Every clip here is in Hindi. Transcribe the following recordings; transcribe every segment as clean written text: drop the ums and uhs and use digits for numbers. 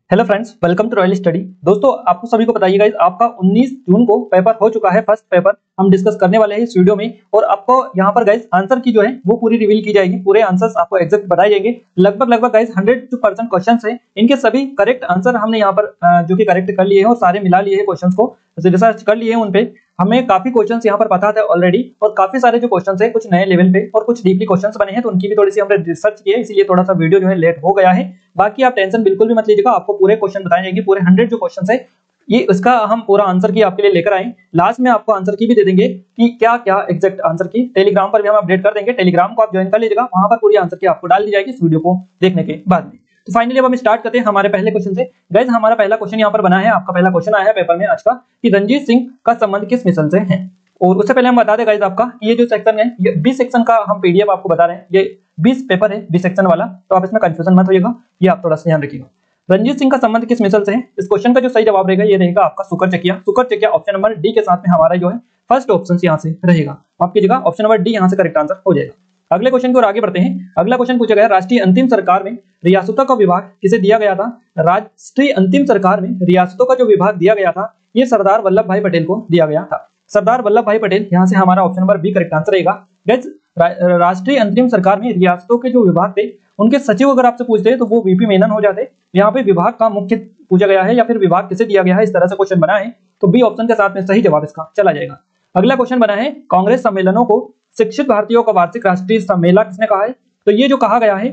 Hello friends, welcome to royal study. दोस्तों, आपको सभी को बताइए गाइस, आपका 19 जून को पेपर हो चुका है। फर्स्ट पेपर हम डिस्कस करने वाले हैं इस वीडियो में और आपको यहाँ पर गाइस आंसर की जो है वो पूरी रिवील की जाएगी। पूरे आंसर्स आपको एग्जैक्ट बताए जाएंगे। लगभग गाइस 100% क्वेश्चंस हैं, इनके सभी करेक्ट आंसर हमने यहाँ पर जो कि करेक्ट कर लिए हैं और सारे मिला लिए हैं क्वेश्चंस को, रिसर्च कर लिए हैं उन पे। हमें काफी क्वेश्चंस यहाँ पर पता था ऑलरेडी और काफी सारे जो क्वेश्चंस है कुछ नए लेवल पे और कुछ डीपली क्वेश्चंस बने हैं, तो उनकी भी थोड़ी सी हमने रिसर्च की है, इसीलिए थोड़ा सा वीडियो जो है लेट हो गया है। बाकी आप टेंशन बिल्कुल भी मत लीजिएगा, आपको पूरे क्वेश्चन बताए जाएंगे। पूरे 100 जो क्वेश्चन है ये इसका हम पूरा आंसर की आपके लिए लेकर आए। लास्ट में आपको आंसर की भी दे देंगे कि क्या क्या एग्जैक्ट आंसर की टेलीग्राम पर भी हम अपडेट कर देंगे। टेलीग्राम को आप ज्वाइन कर लीजिएगा, वहां पर पूरी आंसर की आपको डाल दी जाएगी इस वीडियो को देखने के बाद में। तो फाइनली अब हम स्टार्ट करते हैं हमारे पहले क्वेश्चन से। गाइस, हमारा पहला क्वेश्चन यहाँ पर बना है, आपका पहला क्वेश्चन आया है पेपर में आज का कि रणजीत सिंह का संबंध किस मिशन से है। और उससे पहले हम बता दें गाइस आपका ये जो सेक्शन है ये 20 सेक्शन का हम पीडीएफ आपको बता रहे हैं। ये 20 पेपर है 20 सेक्शन वाला, तो आप इसमें कंफ्यूजन मत होइएगा, ये आप थोड़ा सा ध्यान रखिएगा। रणजीत सिंह का संबंध किस मिसल से है, इस क्वेश्चन का जो सही जवाब रहेगा ये रहेगा आपका सुकर-चकिया ऑप्शन नंबर डी के साथ में हमारा जो है फर्स्ट ऑप्शन यहाँ से रहेगा। आपकी जगह ऑप्शन नंबर डी यहाँ से करेक्ट आंसर हो जाएगा। अगले क्वेश्चन की ओर आगे बढ़ते हैं। अगला क्वेश्चन पूछा गया, राष्ट्रीय अंतिम सरकार में रियासतों का विभाग किसे दिया गया था। राष्ट्रीय अंतिम सरकार में रियासतों का जो विभाग दिया गया था ये सरदार वल्लभ भाई पटेल को दिया गया था। सरदार वल्लभ भाई पटेल, यहाँ से हमारा option number B correct answer रहेगा। राष्ट्रीय अंतरिम सरकार में रियासतों के जो विभाग थे उनके सचिव अगर आपसे पूछते हैं तो वो वीपी मेनन हो जाते। यहाँ पे विभाग का मुख्य पूछा गया है या फिर विभाग किसे दिया गया है, इस तरह से क्वेश्चन बना है, तो बी ऑप्शन के साथ में सही जवाब इसका चला जाएगा। अगला क्वेश्चन बना है, कांग्रेस सम्मेलनों को शिक्षित भारतीयों का वार्षिक राष्ट्रीय सम्मेलन किसने कहा है। तो ये जो कहा गया है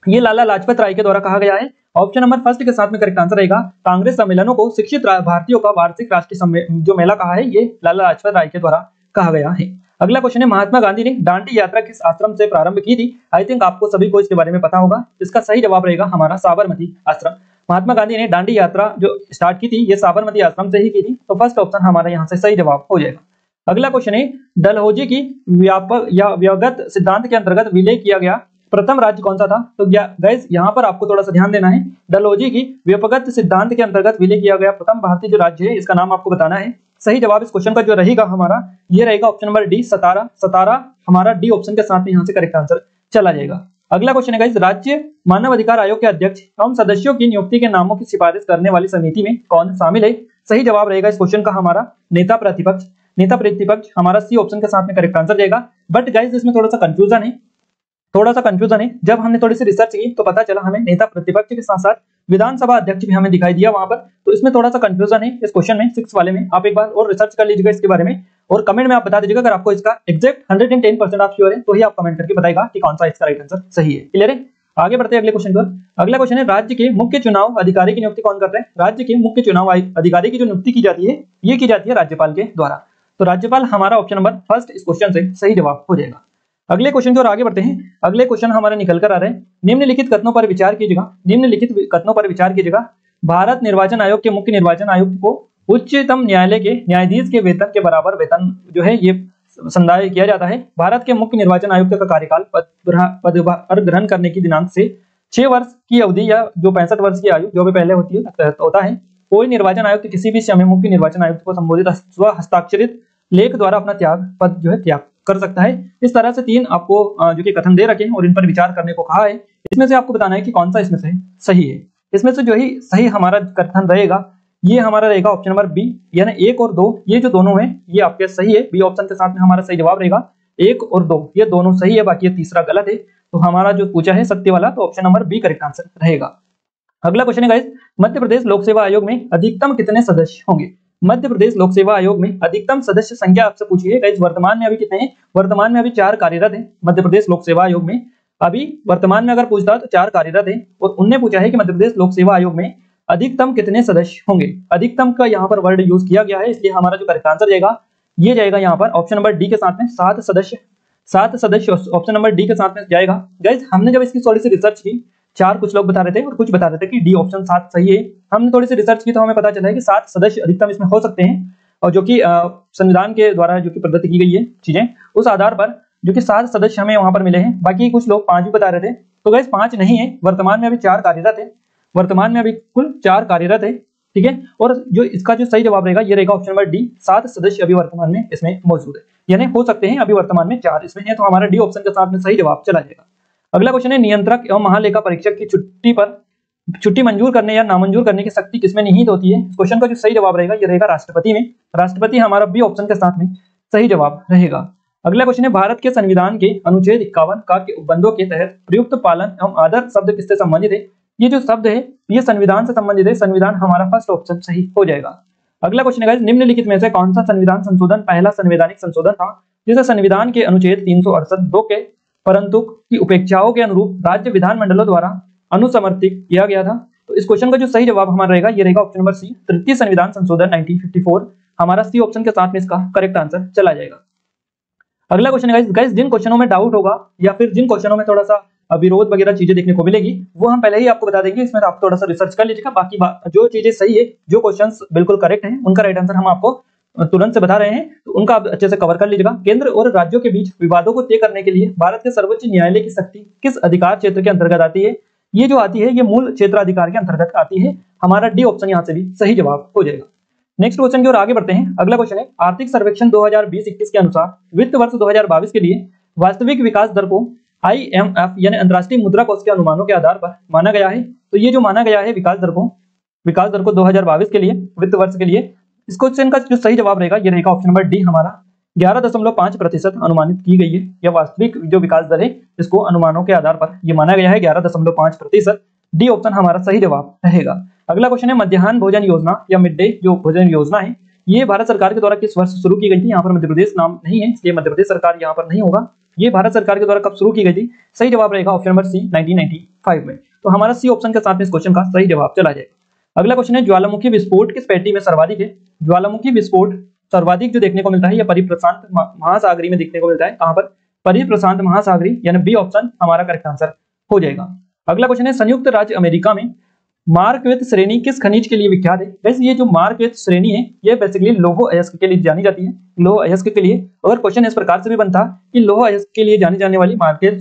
ये लाला लाजपत राय के द्वारा कहा गया है। ऑप्शन नंबर फर्स्ट के साथ में करेक्ट आंसर रहेगा। कांग्रेस सम्मेलनों को शिक्षित भारतीयों का वार्षिक राष्ट्रीय जो मेला कहा है ये लाला लाजपत राय के द्वारा कहा गया है। अगला क्वेश्चन है, महात्मा गांधी ने दांडी यात्रा किस आश्रम से प्रारंभ की थी। आई थिंक आपको सभी को इसके बारे में पता होगा। इसका सही जवाब रहेगा हमारा साबरमती आश्रम। महात्मा गांधी ने दांडी यात्रा जो स्टार्ट की थी ये साबरमती आश्रम से ही की थी, तो फर्स्ट ऑप्शन हमारा यहाँ से सही जवाब हो जाएगा। अगला क्वेश्चन है, डलहौजी की व्यापक या व्यवगत सिद्धांत के अंतर्गत विलय किया गया प्रथम राज्य कौन सा था। तो गाइस यहाँ पर आपको थोड़ा सा ध्यान देना है। डलहौजी की व्यपगत सिद्धांत के अंतर्गत विलय किया गया प्रथम भारतीय जो राज्य है इसका नाम आपको बताना है। सही जवाब इस क्वेश्चन का जो रहेगा हमारा ये रहेगा ऑप्शन नंबर डी सतारा हमारा डी ऑप्शन के साथ में यहाँ से करेक्ट आंसर चला जाएगा। अगला क्वेश्चन है गाइस, राज्य मानव अधिकार आयोग के अध्यक्ष एवं सदस्यों की नियुक्ति के नामों की सिफारिश करने वाली समिति में कौन शामिल है। सही जवाब रहेगा इस क्वेश्चन का हमारा नेता प्रतिपक्ष हमारा सी ऑप्शन के साथ में करेक्ट आंसर जाएगा। बट गाइस इसमें थोड़ा सा कंफ्यूजन है। जब हमने थोड़ी सी रिसर्च की तो पता चला हमें नेता प्रतिपक्ष के साथ साथ विधानसभा अध्यक्ष भी हमें दिखाई दिया वहां पर, तो इसमें थोड़ा सा कंफ्यूजन है इस क्वेश्चन में 6 वाले में। आप एक बार और रिसर्च कर लीजिएगा इसके बारे में और कमेंट में आप बता दीजिएगा। अगर आपको इसका एग्जैक्ट 110% आप श्योर है तो ही आप कमेंट करके बताएगा कि कौन सा इसका राइट आंसर सही है। क्लियर है। आगे बढ़ते हैं अगले क्वेश्चन पर। अगला क्वेश्चन है, राज्य के मुख्य चुनाव अधिकारी की नियुक्ति कौन करते हैं। राज्य के मुख्य चुनाव अधिकारी की जो नियुक्ति की जाती है ये की जाती है राज्यपाल के द्वारा। तो राज्यपाल हमारा ऑप्शन नंबर फर्स्ट इस क्वेश्चन से सही जवाब हो जाएगा। अगले क्वेश्चन की ओर आगे बढ़ते हैं। अगले क्वेश्चन हमारे निकल कर आ रहे हैं, निम्नलिखित कथनों पर विचार कीजिएगा। भारत निर्वाचन आयोग के मुख्य निर्वाचन आयुक्त को उच्चतम न्यायालय के न्यायाधीश के वेतन के बराबर वेतन जो है ये संदाय किया जाता है। भारत के मुख्य निर्वाचन आयुक्त का कार्यकाल पदभार ग्रहण करने की दिनांक से 6 वर्ष की अवधि या जो 65 वर्ष की आयु जो भी पहले होता है। कोई निर्वाचन आयुक्त किसी भी समय मुख्य निर्वाचन आयुक्त को संबोधित स्व हस्ताक्षरित लेख द्वारा अपना त्याग कर सकता है। इस तरह से 3 आपको जो कि कथन दे रखे हैं और इन पर विचार करने को कहा है। इसमें से आपको बताना है कि कौन सा इसमें से सही है। इसमें से जो ही सही हमारा कथन रहेगा ये हमारा रहेगा ऑप्शन नंबर बी, यानी 1 और 2 ये जो दोनों हैं ये आपके सही है। बी ऑप्शन के साथ में हमारा सही जवाब रहेगा 1 और 2 ये दोनों सही है, बाकी ये तीसरा गलत है। तो हमारा जो पूछा है सत्य वाला तो option number B correct answer रहेगा। अगला क्वेश्चन है गाइस, मध्य प्रदेश लोक सेवा आयोग में अधिकतम कितने सदस्य होंगे। मध्य प्रदेश लोक सेवा आयोग में अधिकतम सदस्य संख्या आपसे पूछी है गाइस। वर्तमान में अभी कितने हैं। वर्तमान में अभी 4 कार्यरत हैं मध्य प्रदेश लोक सेवा आयोग में। अभी वर्तमान में अगर पूछता है तो 4 कार्यरत हैं और उनने पूछा है कि मध्य प्रदेश लोक सेवा आयोग में अधिकतम कितने सदस्य होंगे। अधिकतम का यहाँ पर वर्ड यूज किया गया है, इसलिए हमारा जो करेक्ट आंसर जाएगा ये जाएगा यहाँ पर ऑप्शन नंबर डी के साथ में 7 सदस्य ऑप्शन नंबर डी के साथ में जाएगा। गाइस हमने जब इसकी थोड़ी सी रिसर्च की 4 कुछ लोग बता रहे थे और कुछ बता रहे थे कि डी ऑप्शन 7 सही है। हमने थोड़ी सी रिसर्च की तो हमें पता चला है कि 7 सदस्य अधिकतम इसमें हो सकते हैं और जो कि संविधान के द्वारा जो कि प्रदत्त की गई है चीजें उस आधार पर जो कि 7 सदस्य हमें वहां पर मिले हैं। बाकी कुछ लोग 5 भी बता रहे थे, तो गाइस 5 नहीं है। वर्तमान में अभी 4 कार्यरत है। वर्तमान में अभी कुल 4 कार्यरत है, ठीक है। और जो इसका जो सही जवाब रहेगा ये रहेगा ऑप्शन नंबर डी 7 सदस्य अभी वर्तमान में इसमें मौजूद है, यानी हो सकते हैं अभी वर्तमान में 4 इसमें है। तो हमारा डी ऑप्शन के साथ में सही जवाब चला जाएगा। अगला क्वेश्चन है, नियंत्रक एवं महालेखा परीक्षक की छुट्टी पर छुट्टी मंजूर करने या नामंजूर करने की शक्ति किसमें निहित होती है? इस क्वेश्चन का जो सही जवाब रहेगा ये रहेगा राष्ट्रपति में। राष्ट्रपति हमारा बी ऑप्शन के साथ में सही जवाब रहेगा। अगला क्वेश्चन है भारत के संविधान के अनुच्छेद 51 का के उपबंधों के तहत प्रयुक्त पालन एवं आदर शब्द किससे संबंधित है? ये जो शब्द है ये संविधान से संबंधित है। संविधान हमारा फर्स्ट ऑप्शन सही हो जाएगा। अगला क्वेश्चन है निम्नलिखित में से कौन सा संविधान संशोधन पहला संवैधानिक संशोधन था जिसे संविधान के अनुच्छेद 368(2) के परंतु की उपेक्षाओं के अनुरूप राज्य विधानमंडलों द्वारा अनुसमर्थित किया गया था? तो इस क्वेश्चन का जो सही जवाब हमारा रहेगा ये रहेगा ऑप्शन नंबर सी, तृतीय संविधान संशोधन 1954 हमारा सी ऑप्शन के साथ में इसका करेक्ट आंसर चला जाएगा। अगला क्वेश्चन है गाइस जिन क्वेश्चनों में डाउट होगा या फिर जिन क्वेश्चनों में थोड़ा सा विरोध वगैरह चीजें देखने को मिलेगी वो हम पहले ही आपको बता देंगे। इसमें आप थोड़ा सा रिसर्च कर लीजिएगा। बाकी जो चीजें सही है, जो क्वेश्चंस बिल्कुल करेक्ट हैं, उनका राइट आंसर हम आपको तुरंत से बता रहे हैं, तो उनका आप अच्छे से कवर कर लीजिएगा। केंद्र और राज्यों के बीच विवादों को तय करने के लिए भारत के सर्वोच्च न्यायालय की शक्ति किस अधिकार क्षेत्र के अंतर्गत आती है? ये जो आती है ये मूल क्षेत्राधिकार के अंतर्गत आती है। हमारा डी ऑप्शन यहाँ से भी सही जवाब हो जाएगा। नेक्स्ट क्वेश्चन की ओर आगे बढ़ते हैं। अगला क्वेश्चन है आर्थिक सर्वेक्षण 2020-21 के अनुसार वित्त वर्ष 2022 के लिए वास्तविक विकास दर को IMF यानी अंतर्राष्ट्रीय मुद्रा कोष के अनुमानों के आधार पर माना गया है। तो ये जो माना गया है विकास दर को 2022 के लिए वित्त वर्ष के लिए, इस क्वेश्चन का जो सही जवाब रहेगा ये रहेगा ऑप्शन नंबर डी हमारा 11.5% अनुमानित की गई है। यह वास्तविक जो विकास दर है इसको अनुमानों के आधार पर ये माना गया है 11.5%। डी ऑप्शन हमारा सही जवाब रहेगा। अगला क्वेश्चन है मध्याह्न भोजन योजना या मिड डे जो भोजन योजना है ये भारत सरकार के द्वारा किस वर्ष शुरू की गई थी? यहाँ पर मध्य प्रदेश नाम नहीं है इसलिए मध्य प्रदेश सरकार यहाँ पर नहीं होगा। ये भारत सरकार के द्वारा कब शुरू की गई थी? सही जवाब रहेगा ऑप्शन नंबर सी 1995 में। तो हमारा सी ऑप्शन के साथ में इस क्वेश्चन का सही जवाब चला जाएगा। अगला क्वेश्चन है ज्वालामुखी विस्फोट किस पैटी में सर्वाधिक है? ज्वालामुखी विस्फोट सर्वाधिक जो देखने को मिलता है यह परिप्रशांत महासागरी में देखने को मिलता है। कहां पर? परिप्रशांत महासागरी यानी बी ऑप्शन हमारा करेक्ट आंसर हो जाएगा। अगला क्वेश्चन है संयुक्त राज्य अमेरिका में मार्कवेत श्रेणी किस खनिज के लिए विख्यात है? वैसे ये जो मार्कवेत श्रेणी है ये बेसिकली लौह अयस्क के लिए जानी जाती है। लौह अयस्क के लिए अगर क्वेश्चन इस प्रकार से भी बनता कि लौह अयस्क के लिए जानी जाने वाली मार्कवेत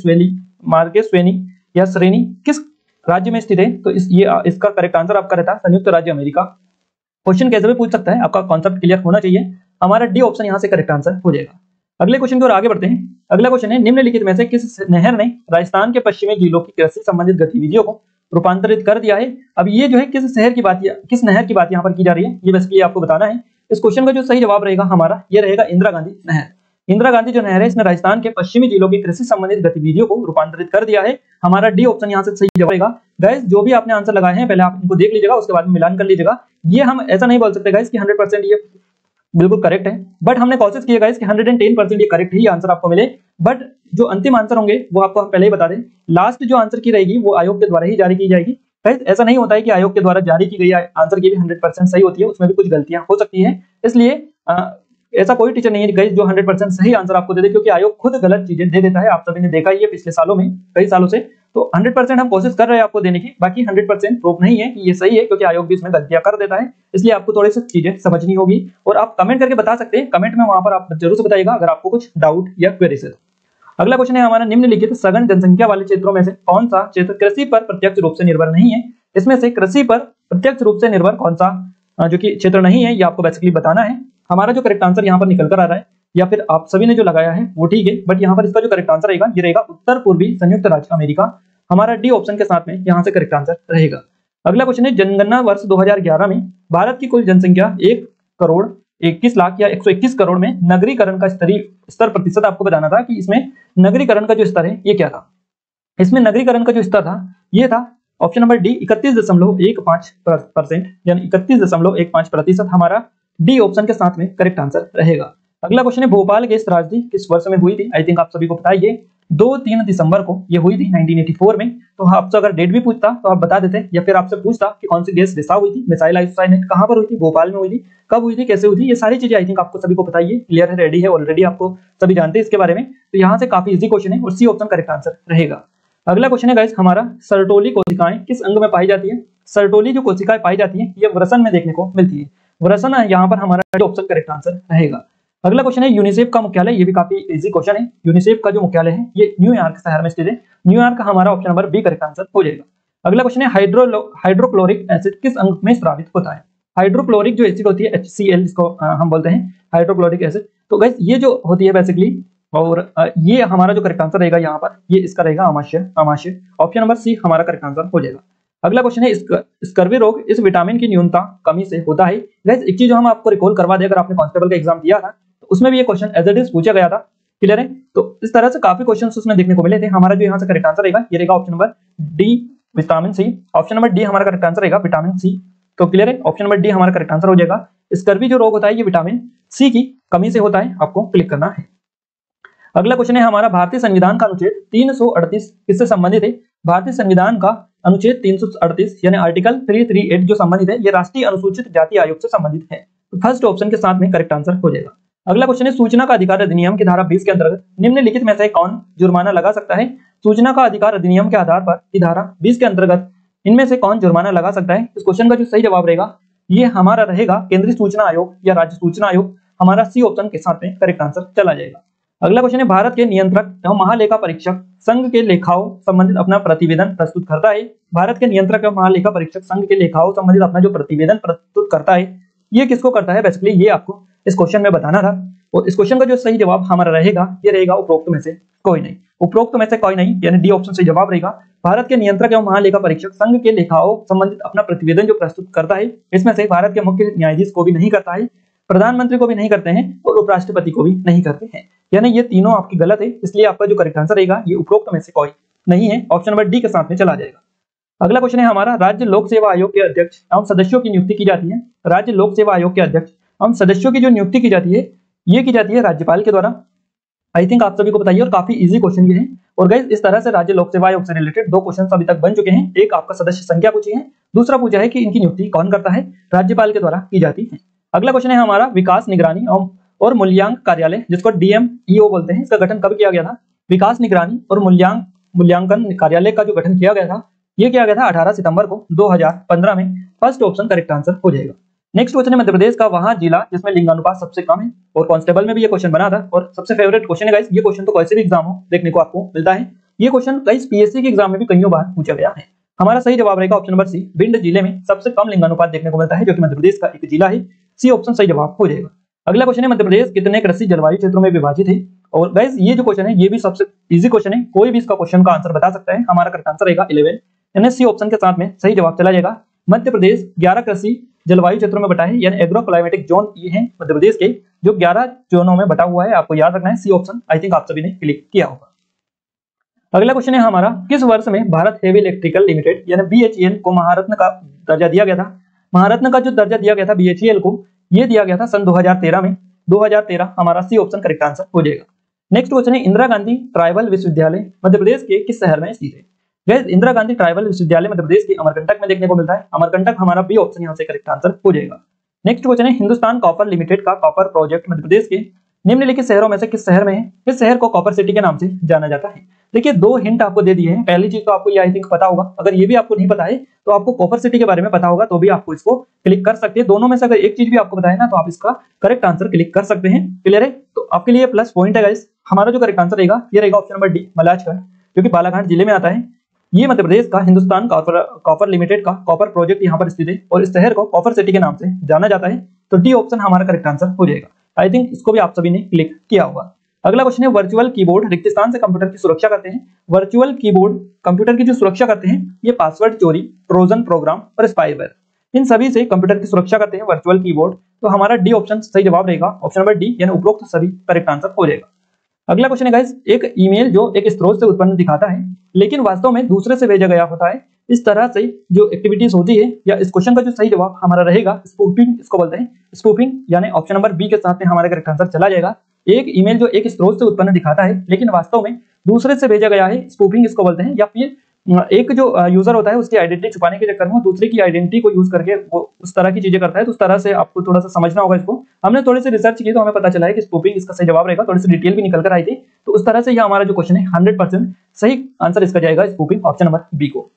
श्रेणी या श्रेणी किस राज्य में स्थित है? तो इसका करेक्ट आंसर आपका रहता है संयुक्त राज्य अमेरिका। क्वेश्चन कैसे भी पूछ सकता है, आपका कॉन्सेप्ट क्लियर होना चाहिए। हमारा डी ऑप्शन यहाँ से करेक्ट आंसर हो जाएगा। अगले क्वेश्चन की ओर आगे बढ़ते हैं। अगला क्वेश्चन है निम्नलिखित में से किस नहर ने राजस्थान के पश्चिमी जिलों की कृषि संबंधित गतिविधियों को रूपांतरित कर दिया है? अब ये जो है किस नहर की बात यहाँ पर की जा रही है ये बेसिकली आपको बताना है। इस क्वेश्चन का जो सही जवाब रहेगा हमारा ये रहेगा इंदिरा गांधी नहर। इंदिरा गांधी जो नहर है इसने राजस्थान के पश्चिमी जिलों की कृषि संबंधित गतिविधियों को रूपांतरित कर दिया है। हमारा डी ऑप्शन यहाँ से सही जवाब रहेगा। गाइस जो भी आपने आंसर लगाए हैं पहले आप इनको देख लीजिएगा, उसके बाद में मिलान कर लीजिएगा। ये हम ऐसा नहीं बोल सकते गाइस कि 100% ये बिल्कुल करेक्ट है, बट हमने कोशिश की है गाइस कि 110% ये करेक्ट ही आंसर आपको मिले। बट जो अंतिम आंसर होंगे वो आपको हम पहले ही बता दें, लास्ट जो आंसर की रहेगी वो आयोग के द्वारा ही जारी की जाएगी। गाइस ऐसा नहीं होता है कि आयोग के द्वारा जारी की गई आंसर की भी 100% सही होती है, उसमें भी कुछ गलतियां हो सकती है। इसलिए ऐसा कोई टीचर नहीं है गाइस जो 100% सही आंसर आपको दे दे, क्योंकि आयोग खुद गलत चीजें दे देता है। आप सभी ने देखा ही है पिछले सालों में, कई सालों से। तो 100% हम कोशिश कर रहे हैं आपको देने की, बाकी 100% प्रूफ नहीं है कि ये सही है, क्योंकि आयोग भी इसमें गलतियां कर देता है। इसलिए आपको थोड़ी सी चीजें समझनी होगी और आप कमेंट करके बता सकते हैं। कमेंट में वहां पर आप जरूर से बताइएगा अगर आपको कुछ डाउट या क्वेरीज है। अगला क्वेश्चन है हमारा निम्नलिखित सघन जनसंख्या वाले क्षेत्रों में से कौन सा क्षेत्र कृषि पर प्रत्यक्ष रूप से निर्भर नहीं है? इसमें से कृषि पर प्रत्यक्ष रूप से निर्भर कौन सा जो कि क्षेत्र नहीं है ये आपको बेसिकली बताना है। हमारा जो करेक्ट आंसर यहाँ पर निकल कर आ रहा है, या फिर आप सभी ने जो लगाया है वो ठीक है, बट यहाँ पर इसका जो करेक्ट आंसर रहेगा ये रहेगा उत्तर पूर्वी संयुक्त राज्य अमेरिका। हमारा डी ऑप्शन के साथ में यहाँ से करेक्ट आंसर रहेगा। अगला क्वेश्चन है जनगणना वर्ष 2011 में भारत की कुल जनसंख्या 1,21,00,000 या 121 करोड़ में नगरीकरण का स्तर प्रतिशत आपको बताना था कि इसमें नगरीकरण का जो स्तर है ये क्या था। इसमें नगरीकरण का जो स्तर था ये था ऑप्शन नंबर डी 31.15% यानी 31.15%। हमारा डी ऑप्शन के साथ में करेक्ट आंसर रहेगा। अगला क्वेश्चन है भोपाल गैस त्रासदी किस वर्ष में हुई थी? आई थिंक आप सभी को पता है ये 2-3 दिसंबर को ये हुई थी 1984 में। तो आपसे अगर डेट भी पूछता तो आप बता देते, या फिर आपसे पूछता कि कौन सी गैस रिसाव हुई थी, मिसाइल आइसोसाइनेट कहां पर हुई थी? भोपाल में हुई थी। कब हुई थी, कैसे हुई थी, ये सारी चीजें आई थिंक आपको सभी को पता ही है, क्लियर है, रेडी है, ऑलरेडी आपको सभी जानते हैं इसके बारे में। तो यहाँ से काफी इजी क्वेश्चन है और सी ऑप्शन करेक्ट आंसर रहेगा। अगला क्वेश्चन है गाइस हमारा सर्टोली कोशिकाएं किस अंग में पाई जाती है? सर्टोली जो कोशिकाएं पाई जाती है ये वृषण में देखने को मिलती है। वृषण है यहाँ पर हमारा ऑप्शन करेक्ट आंसर रहेगा। अगला क्वेश्चन है यूनिसेफ का मुख्यालय, ये भी काफी इजी क्वेश्चन है। यूनिसेफ का जो मुख्यालय है ये न्यूयॉर्क शहर में स्थित है। न्यूयॉर्क का हमारा option number B correct answer हो जाएगा। अगला क्वेश्चन है हाइड्रोक्लोरिक एसिड किस अंग में स्रावित होता है? हाइड्रोक्लोरिक जो एसिड होती है HCl इसको हम बोलते हैं हाइड्रोक्लोरिक एसिड। तो गाइस ये जो होती है बेसिकली, और ये हमारा जो करेक्ट आंसर रहेगा यहाँ पर ये इसका रहेगा आमाशय। ऑप्शन नंबर सी हमारा करेक्ट आंसर हो जाएगा। अगला क्वेश्चन है स्कर्वी रोग इस विटामिन की न्यूनता कमी से होता है। गाइस एक चीज जो हम आपको रिकॉल करवा दें, अगर आपने कांस्टेबल का एग्जाम दिया था तो उसमें भी ये क्वेश्चन एज इट इज पूछा गया था। क्लियर है? तो इस तरह से काफी क्वेश्चंस उसमें देखने को मिले थे। हमारा जो यहाँ से करेक्ट आंसर रहेगा ये रहेगा option number D vitamin C. Option number D हमारा करेक्ट आंसर रहेगा विटामिन सी। तो क्लियर है? ऑप्शन नंबर डी हमारा करेक्ट आंसर हो जाएगा। स्कर्वी जो रोग होता है ये विटामिन सी की कमी से होता है, आपको क्लिक करना है। अगला क्वेश्चन है हमारा भारतीय संविधान का अनुच्छेद 338 किससे संबंधित है? भारतीय संविधान का अनुच्छेद 338 यानी आर्टिकल 338 जो संबंधित है ये राष्ट्रीय अनुसूचित जाति आयोग से संबंधित है। तो फर्स्ट ऑप्शन के साथ में करेक्ट आंसर हो जाएगा। अगला क्वेश्चन है सूचना का अधिकार अधिनियम की धारा 20 के अंतर्गत निम्नलिखित में से कौन जुर्माना लगा सकता है? सूचना का अधिकार अधिनियम के आधार पर की धारा 20 के अंतर्गत इनमें से कौन जुर्माना लगा सकता है? इस क्वेश्चन का जो सही जवाब रहेगा ये हमारा रहेगा केंद्रीय सूचना आयोग या राज्य सूचना आयोग। हमारा सी ऑप्शन के साथ में करेक्ट आंसर चला जाएगा। अगला क्वेश्चन है भारत के नियंत्रक एवं महालेखा परीक्षक संघ के लेखाओं संबंधित अपना प्रतिवेदन प्रस्तुत करता है। भारत के नियंत्रक एवं महालेखा परीक्षक संघ के लेखाओं संबंधित अपना जो प्रतिवेदन प्रस्तुत करता है ये किसको करता है? बेसिकली ये आपको इस क्वेश्चन में बताना था। और इस क्वेश्चन का जो सही जवाब हमारा रहेगा ये रहेगा उपरोक्त में से कोई नहीं। उपरोक्त में से कोई नहीं यानी डी ऑप्शन सही जवाब रहेगा। भारत के नियंत्रक एवं महालेखा परीक्षक संघ के लेखाओं संबंधित अपना प्रतिवेदन जो प्रस्तुत करता है इसमें से भारत के मुख्य न्यायाधीश को भी नहीं करता है, प्रधानमंत्री को भी नहीं करते हैं और उपराष्ट्रपति को भी नहीं करते हैं। यानी ये तीनों आपकी गलत है, इसलिए आपका जो करेक्ट आंसर रहेगा ये उपरोक्त में से कोई नहीं है। ऑप्शन नंबर डी के साथ में चला जाएगा। अगला क्वेश्चन है हमारा राज्य लोक सेवा आयोग के अध्यक्ष एवं सदस्यों की नियुक्ति की जाती है। राज्य लोक सेवा आयोग के अध्यक्ष एवं सदस्यों की जो नियुक्ति की जाती है ये की जाती है राज्यपाल के द्वारा। आई थिंक आप सभी को बताइए और काफी इजी क्वेश्चन ये है। और गाइस इस तरह से राज्य लोक सेवा आयोग से रिलेटेड दो क्वेश्चन अभी तक बन चुके हैं। एक आपका सदस्य संख्या पूछी है, दूसरा पूछा है कि इनकी नियुक्ति कौन करता है? राज्यपाल के द्वारा की जाती है। अगला क्वेश्चन है हमारा विकास निगरानी और मूल्यांकन कार्यालय जिसको डीएमईओ बोलते हैं, इसका गठन कब किया गया था? विकास निगरानी और मूल्यांकन कार्यालय का जो गठन किया गया था ये किया गया था 18 सितंबर को 2015 में। फर्स्ट ऑप्शन करेक्ट आंसर हो जाएगा। नेक्स्ट क्वेश्चन है मध्य प्रदेश का वहां जिला जिसमें लिंगानुपात सबसे कम है और कांस्टेबल में भी ये क्वेश्चन बना था और सबसे फेवरेट क्वेश्चन है गाइस। ये क्वेश्चन तो कोई भी एग्जाम हो देखने को आपको मिलता है। ये क्वेश्चन गाइस पीएससी के एग्जाम में भी कईयों बार पूछा गया है। हमारा सही जवाब रहेगा ऑप्शन नंबर सी। भिंड जिले में सबसे कम लिंगानुपात देखने को मिलता है जो कि मध्य प्रदेश का एक जिला है। सी ऑप्शन सही जवाब हो जाएगा। अगला क्वेश्चन है मध्य प्रदेश कितने कृषि जलवायु क्षेत्रों में विभाजित है? और गाइस ये जो क्वेश्चन है ये भी सबसे इजी क्वेश्चन है, कोई भी इसका क्वेश्चन का आंसर बता सकता है। हमारा करेक्ट आंसर रहेगा 11 यानी सी ऑप्शन के साथ में सही जवाब चला जाएगा। मध्य प्रदेश 11 कृषि जलवायु क्षेत्रों में बटा है यानी एग्रो क्लाइमेटिक जोन ये है मध्य प्रदेश के जो 11 जोनों में बटा हुआ है, आपको याद रखना है। सी ऑप्शन आई थिंक आप सभी ने क्लिक किया होगा। अगला क्वेश्चन है हमारा किस वर्ष में भारत हेवी इलेक्ट्रिकल लिमिटेड यानी बीएचईएल को महारत्न का दर्जा दिया गया था? महारत्न का जो दर्जा दिया गया था बीएचईएल को ये दिया गया था सन 2013 में। 2013 हमारा सी ऑप्शन करेक्ट आंसर हो जाएगा। नेक्स्ट क्वेश्चन है इंदिरा गांधी ट्राइबल विश्वविद्यालय मध्य प्रदेश के किस शहर में स्थित है? गाइस इंदिरा गांधी ट्राइबल विश्वविद्यालय मध्य प्रदेश के अमरकंटक में देखने को मिलता है। अमरकंटक हमारा बी ऑप्शन यहाँ से करेक्ट आंसर हो जाएगा। नेक्स्ट क्वेश्चन है हिंदुस्तान कॉपर लिमिटेड का कॉपर प्रोजेक्ट मध्य प्रदेश के निम्नलिखित शहरों में से किस शहर में है? इस शहर को कॉपर सिटी के नाम से जाना जाता है। देखिए दो हिंट आपको दे दिए हैं। पहली चीज तो आपको ये आई थिंक पता होगा, अगर ये भी आपको नहीं पता है तो आपको कॉपर सिटी के बारे में पता होगा तो भी आपको इसको क्लिक कर सकते हैं। दोनों में से अगर एक चीज भी आपको पता है ना तो आप इसका करेक्ट आंसर क्लिक कर सकते हैं। क्लियर है? तो आपके लिए प्लस पॉइंट है गाइस। हमारा जो करेक्ट आंसर रहेगा ये रहेगा ऑप्शन नंबर डी मलाजखंड जो कि बालाघाट जिले में आता है। ये मध्य प्रदेश का हिंदुस्तान कॉपर लिमिटेड का कॉपर प्रोजेक्ट यहाँ पर स्थित है और इस शहर को कॉपर सिटी के नाम से जाना जाता है। तो डी ऑप्शन हमारा करेक्ट आंसर हो जाएगा। आई थिंक इसको भी आप सभी ने क्लिक किया होगा। अगला क्वेश्चन है वर्चुअल कीबोर्ड रिक्त स्थान से कंप्यूटर की सुरक्षा करते हैं। वर्चुअल कीबोर्ड कंप्यूटर की जो सुरक्षा करते हैं ये पासवर्ड चोरी, ट्रोजन प्रोग्राम और स्पाईवेयर इन सभी से कंप्यूटर की सुरक्षा करते हैं वर्चुअल कीबोर्ड। तो हमारा डी ऑप्शन सही जवाब रहेगा। ऑप्शन नंबर डी यानी उपरोक्त सभी करेक्ट आंसर हो जाएगा। अगला क्वेश्चन है गाइस एक ईमेल जो एक स्रोत से उत्पन्न दिखाता है लेकिन वास्तव में दूसरे से भेजा गया होता है, इस तरह से जो एक्टिविटीज होती है या इस क्वेश्चन का जो सही जवाब हमारा रहेगा स्पूफिंग इसको बोलते हैं। स्पूफिंग यानी ऑप्शन नंबर बी के साथ में हमारा करेक्ट आंसर चला जाएगा। एक ईमेल जो एक स्रोत से उत्पन्न दिखाता है लेकिन वास्तव में दूसरे से भेजा गया है, स्पूफिंग इसको बोलते हैं। या फिर एक जो यूजर होता है उसकी आइडेंटिटी छुपाने के चक्कर में दूसरे की आइडेंटिटी को यूज करके वो उस तरह की चीजें करता है। तो उस तरह से आपको थोड़ा सा समझना होगा इसको। हमने थोड़ी सी रिसर्च की तो हमें पता चला है कि स्पूफिंग इसका सही जवाब रहेगा। थोड़ी सी डिटेल भी निकल कर आई थी तो उस तरह से यह हमारा जो क्वेश्चन है 100% सही आंसर इसका जाएगा स्पूफिंग ऑप्शन नंबर बी को।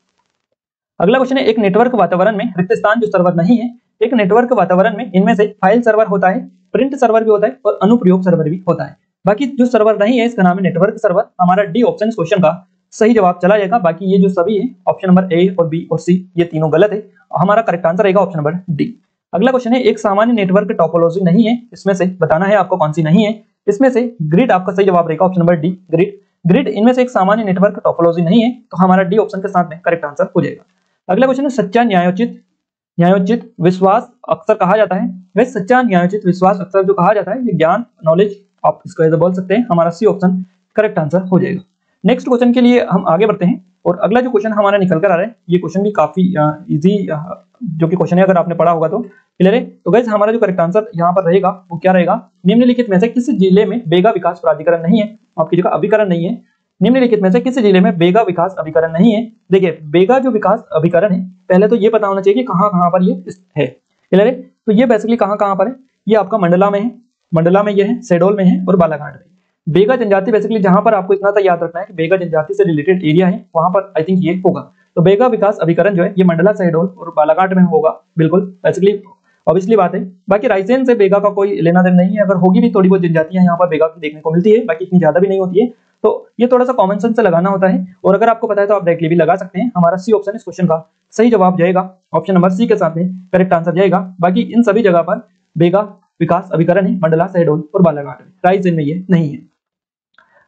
अगला क्वेश्चन है एक नेटवर्क वातावरण में रिक्त स्थान जो सर्वर नहीं है। एक नेटवर्क वातावरण में इनमें से फाइल सर्वर होता है, प्रिंट सर्वर भी होता है और अनुप्रयोग सर्वर भी होता है। बाकी जो सर्वर नहीं है इसका नाम है नेटवर्क सर्वर। हमारा डी ऑप्शन इस क्वेश्चन का सही जवाब चला जाएगा। बाकी ये जो सभी है ऑप्शन नंबर ए और बी और सी ये तीनों गलत है। हमारा करेक्ट आंसर रहेगा ऑप्शन नंबर डी। अगला क्वेश्चन है एक सामान्य नेटवर्क टोपोलॉजी नहीं है, इसमें से बताना है आपको कौन सी नहीं है। इसमें से ग्रिड आपका सही जवाब रहेगा option number D grid. Grid इनमें से एक सामान्य नेटवर्क टोपोलॉजी नहीं है तो हमारा डी ऑप्शन के साथ में करेक्ट आंसर हो जाएगा। अगला क्वेश्चन है सच्चा न्यायोचित विश्वास अक्सर कहा जाता है। वैसे सच्चा न्यायोचित विश्वास अक्सर जो कहा जाता है ये ज्ञान, नॉलेज, आप इसको ऐसे बोल सकते हैं। हमारा सी ऑप्शन करेक्ट आंसर हो जाएगा। नेक्स्ट क्वेश्चन के लिए हम आगे बढ़ते हैं और अगला जो क्वेश्चन हमारा निकल कर आ रहा है ये क्वेश्चन भी काफी इजी जो कि क्वेश्चन है, अगर आपने पढ़ा होगा तो क्लियर है। तो गाइस हमारा जो करेक्ट आंसर यहाँ पर रहेगा वो क्या रहेगा, निम्नलिखित में से किस जिले में बेगा विकास प्राधिकरण नहीं है। आपकी जगह अभिकरण नहीं है, निम्नलिखित में से किस जिले में बेगा विकास अभिकरण नहीं है। देखिए बेगा जो विकास अभिकरण है, पहले तो ये पता होना चाहिए कि कहाँ कहाँ पर ये है, क्लियर है। तो ये बेसिकली कहाँ कहाँ पर है, ये आपका मंडला में है, मंडला में ये है, शहडोल में है और बालाघाट में। बेगा जनजाति बेसिकली जहां पर आपको इतना तो याद रखना है कि बेगा जनजाति से रिलेटेड एरिया है, वहां पर आई थिंक ये होगा। तो बेगा विकास अभिकरण जो है ये मंडला, शहडोल और बालाघाट में होगा, बिल्कुल बेसिकली ऑब्वियसली बात है। बाकी रायसेन से बेगा का कोई लेना देना नहीं है, अगर होगी भी थोड़ी बहुत जनजातियां यहाँ पर बेगा की देखने को मिलती है, बाकी इतनी ज्यादा भी नहीं होती है। तो ये थोड़ा सा कॉमन सेंस से लगाना होता है, और अगर आपको पता है तो आप डायरेक्टली भी लगा सकते हैं। हमारा सी ऑप्शन इस क्वेश्चन का सही जवाब जाएगा, ऑप्शन नंबर सी के साथ में करेक्ट आंसर जाएगा। बाकी इन सभी जगह पर बेगा विकास अभिकरण है, मंडला, शहडोल और बालाघाट में, रायसेन में ये नहीं है।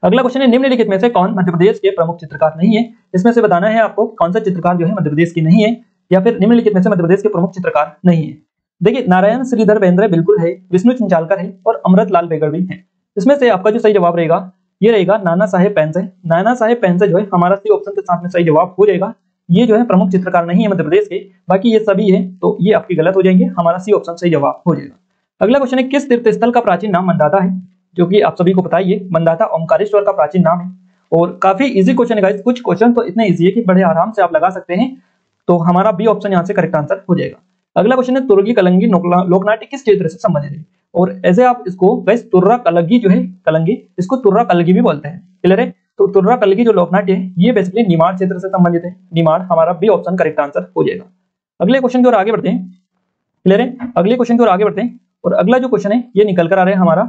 अगला क्वेश्चन है निम्नलिखित में से कौन मध्य प्रदेश के प्रमुख चित्रकार नहीं है। इसमें से बताना है आपको कौन सा चित्रकार जो है मध्य प्रदेश की नहीं है, या फिर निम्नलिखित में से मध्य प्रदेश के प्रमुख चित्रकार नहीं है। देखिए नारायण श्रीधर बेंद्रे बिल्कुल है, विष्णु चिंचालकर है और अमृत लाल बेगड़ भी है। इसमें से आपका जो सही जवाब रहेगा ये रहेगा नाना साहेब पेंसे। नाना साहेब पेंसे जो है हमारा सी ऑप्शन के साथ में सही जवाब हो जाएगा। ये जो है प्रमुख चित्रकार नहीं है मध्य प्रदेश के, बाकी ये सभी है, तो ये आपकी गलत हो जाएंगे, हमारा सी ऑप्शन सही जवाब हो जाएगा। अगला क्वेश्चन है किस तीर्थ स्थल का प्राचीन नाम मंदाता है, जो कि आप सभी को पता ही है, मंदाता ओमकारेश्वर का प्राचीन नाम है। और काफी इजी क्वेश्चन है गाइस, कुछ क्वेश्चन तो इतने इजी है कि बड़े आराम से आप लगा सकते हैं। तो हमारा बी ऑप्शन यहाँ से करेक्ट आंसर हो जाएगा। अगला क्वेश्चन है तुर्की कलंगी लोकनाट्य किस क्षेत्र से संबंधित है, और ऐसे आप इसको गाइस तुर्रा कलगी जो है कलंगी, इसको तुर्रा कलगी भी बोलते हैं, क्लियर है। तो तुर्रा कलगी जो लोकनाट्य है ये बेसिकली निमाड़ क्षेत्र से संबंधित है, निमाड़, हमारा बी ऑप्शन करेक्ट आंसर हो जाएगा। अगले क्वेश्चन की ओर आगे बढ़ते हैं, क्लियर है। अगले क्वेश्चन की ओर आगे बढ़ते हैं और अगला जो क्वेश्चन है ये निकल कर आ रहा है हमारा,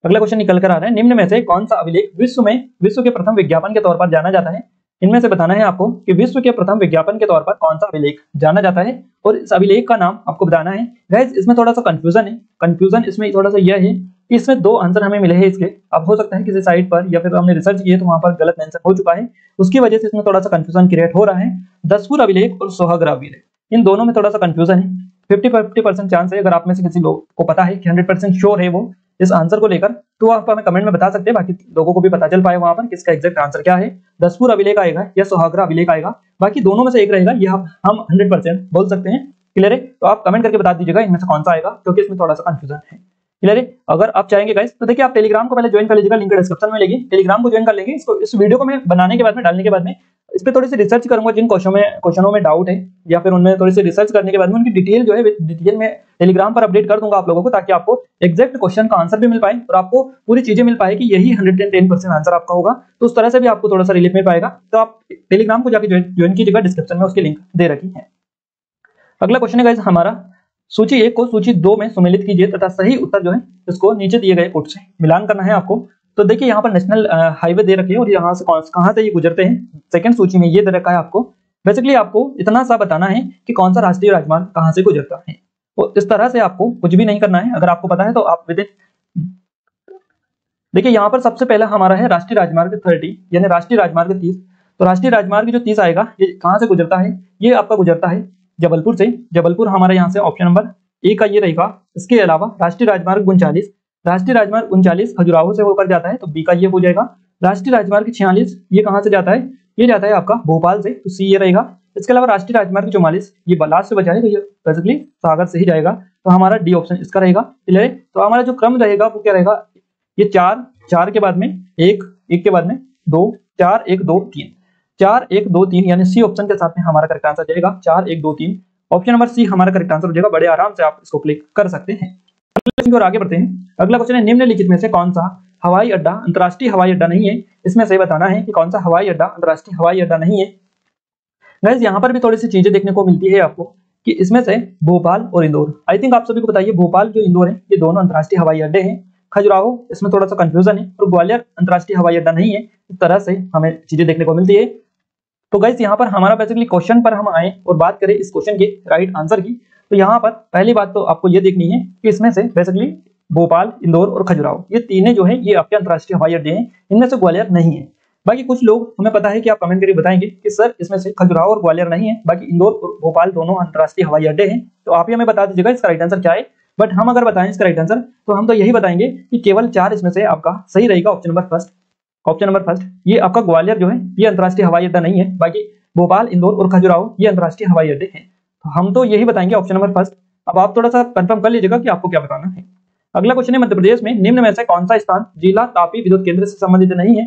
अगला क्वेश्चन निकल कर आ रहा है निम्न में से कौन सा अभिलेख विश्व के प्रथम विज्ञापन के तौर पर जाना जाता है। इनमें से बताना है आपको कि विश्व के प्रथम विज्ञापन के तौर पर कौन सा अभिलेख जाना जाता है, और इस अभिलेख का नाम आपको बताना है। गाइस इसमें थोड़ा सा कंफ्यूजन है, कंफ्यूजन इसमें थोड़ा सा यह है कि इसमें दो आंसर हमें मिले हैं इसके। अब हो सकता है किसी साइट पर या फिर हमने रिसर्च किए तो वहां पर गलत मेंशन हो चुका है, उसकी वजह से इसमें थोड़ा सा कंफ्यूजन क्रिएट हो रहा है। दसपुर अभिलेख और सोहागरा अभिलेख, इन दोनों में थोड़ा सा कंफ्यूजन है। 50-50% चांस है, अगर आप में से किसी लोग को पता है कि 100% श्योर है वो इस आंसर को लेकर, तो आप हमें कमेंट में बता सकते हैं, बाकी लोगों को भी पता चल पाए वहां पर किसका एग्जैक्ट आंसर क्या है। दसपुर अभिलेख आएगा या सोहागरा अभिलेख आएगा, बाकी दोनों में से एक रहेगा, ये हम 100% बोल सकते हैं, क्लियर है। तो आप कमेंट करके बता दीजिएगा इनमें से कौन सा आएगा, क्योंकि इसमें थोड़ा सा कंफ्यूजन है, क्लियर है। अगर आप चाहेंगे गाइस तो देखिए आप टेलीग्राम को पहले ज्वाइन कर लीजिएगा, लिंक डिस्क्रिप्शन में लेंगे, टेलीग्राम को ज्वाइन कर लेंगे। इसको इस वीडियो को मैं बनाने के बाद में, डालने के बाद में इस पे थोड़ी सी रिसर्च करूंगा, जिन क्वेश्चनों में डाउट है या फिर उनमें थोड़ी सी रिसर्च करने के बाद में उनकी डिटेल जो है डिटेल में टेलीग्राम पर अपडेट कर दूंगा आप लोगों को, ताकि आपको एग्जैक्ट क्वेश्चन का आंसर भी मिल पाए और आपको पूरी चीजें मिल पाए कि यही 110% आंसर आपका होगा। तो उस तरह से भी आपको थोड़ा सा रिलीफ मिल पाएगा। तो आप टेलीग्राम को जाकर ज्वाइन कीजिएगा, डिस्क्रिप्शन में उसकी लिंक दे रखी है। अगला क्वेश्चन है गाइस हमारा, सूची 1 को सूची 2 में सम्मिलित कीजिए तथा सही उत्तर जो है इसको नीचे दिए गए कोड से मिलान करना है आपको। तो देखिए यहाँ पर नेशनल हाईवे दे रखे हैं और यहाँ से कहाँ से ये गुजरते हैं, सेकंड सूची में ये दे रखा है आपको। बेसिकली आपको इतना सा बताना है कि कौन सा राष्ट्रीय राजमार्ग कहाँ से गुजरता है, और इस तरह से आपको कुछ भी नहीं करना है। अगर आपको पता है तो आप देखिए यहाँ पर सबसे पहला हमारा है राष्ट्रीय राजमार्ग 30 यानी राष्ट्रीय राजमार्ग 30। तो राष्ट्रीय राजमार्ग जो 30 आएगा ये कहाँ से गुजरता है, ये आपका गुजरता है जबलपुर से। जबलपुर हमारे यहाँ से ऑप्शन नंबर ए का ये रहेगा। इसके अलावा राष्ट्रीय राजमार्ग 39 खजुराहो से होकर जाता है, तो बी का ये हो जाएगा। राष्ट्रीय राजमार्ग 46 ये कहाँ से जाता है, ये जाता है आपका भोपाल से, तो सी ये रहेगा। इसके अलावा राष्ट्रीय राजमार्ग 44 ये लास्ट से बचा है, तो ये बेसिकली सागर से ही जाएगा, तो हमारा डी ऑप्शन इसका रहेगा, क्लियर है। तो हमारा जो क्रम रहेगा वो क्या रहेगा, ये 4 के बाद में 1 के बाद में 2, 4 1 2 3, 4 1 2 3 यानी सी ऑप्शन के साथ में हमारा करेक्ट आंसर जाएगा 4 1 2 3। ऑप्शन नंबर सी हमारा करेक्ट आंसर हो जाएगा। बड़े आराम से आप इसको क्लिक कर सकते हैं। और आगे बढ़ते हैं। अगला क्वेश्चन है निम्नलिखित में से कौन सा हवाई अड्डा अंतरराष्ट्रीय हवाई अड्डा नहीं है। इसमें से बताना है कि कौन सा हवाई अड्डा अंतरराष्ट्रीय हवाई अड्डा नहीं है। गाइस यहाँ पर भी थोड़ी सी चीजें देखने को मिलती है आपको कि इसमें से भोपाल और इंदौर, आई थिंक आप सभी को बताइए भोपाल जो इंदौर है ये दोनों अंतरराष्ट्रीय हवाई अड्डे हैं। खजुराहो इसमें थोड़ा सा कंफ्यूजन है, और ग्वालियर अंतरराष्ट्रीय हवाई अड्डा नहीं है। इस तरह से हमें चीजें देखने को मिलती है। तो गाइस यहाँ पर हमारा बेसिकली क्वेश्चन पर हम आए और बात करें इस क्वेश्चन के राइट आंसर की, तो यहाँ पर पहली बात तो आपको ये देखनी है कि इसमें से बेसिकली भोपाल, इंदौर और खजुराहो ये तीनों जो है ये आपके अंतरराष्ट्रीय हवाई अड्डे हैं। इनमें से ग्वालियर नहीं है। बाकी कुछ लोग हमें पता है कि आप कमेंट करके बताएंगे कि सर इसमें से खजुराहो और ग्वालियर नहीं है, बाकी इंदौर और भोपाल दोनों अंतर्राष्ट्रीय हवाई अड्डे हैं। तो आप ही हमें बता दीजिएगा इसका राइट आंसर क्या है। बट हम अगर बताएं इसका राइट आंसर तो हम तो यही बताएंगे कि केवल 4 इसमें से आपका सही रहेगा। Option number first, option number first ये आपका ग्वालियर जो है ये अंतर्राष्ट्रीय हवाई अड्डा नहीं है, बाकी भोपाल, इंदौर और खजुराहो ये अंतर्राष्ट्रीय हवाई अड्डे हैं। तो हम तो यही बताएंगे ऑप्शन नंबर फर्स्ट। अब आप थोड़ा सा कंफर्म कर लीजिएगा कि आपको क्या बताना है। अगला क्वेश्चन है, मध्य प्रदेश में निम्न में से कौन सा स्थान जिला तापी विद्युत केंद्र से संबंधित नहीं है।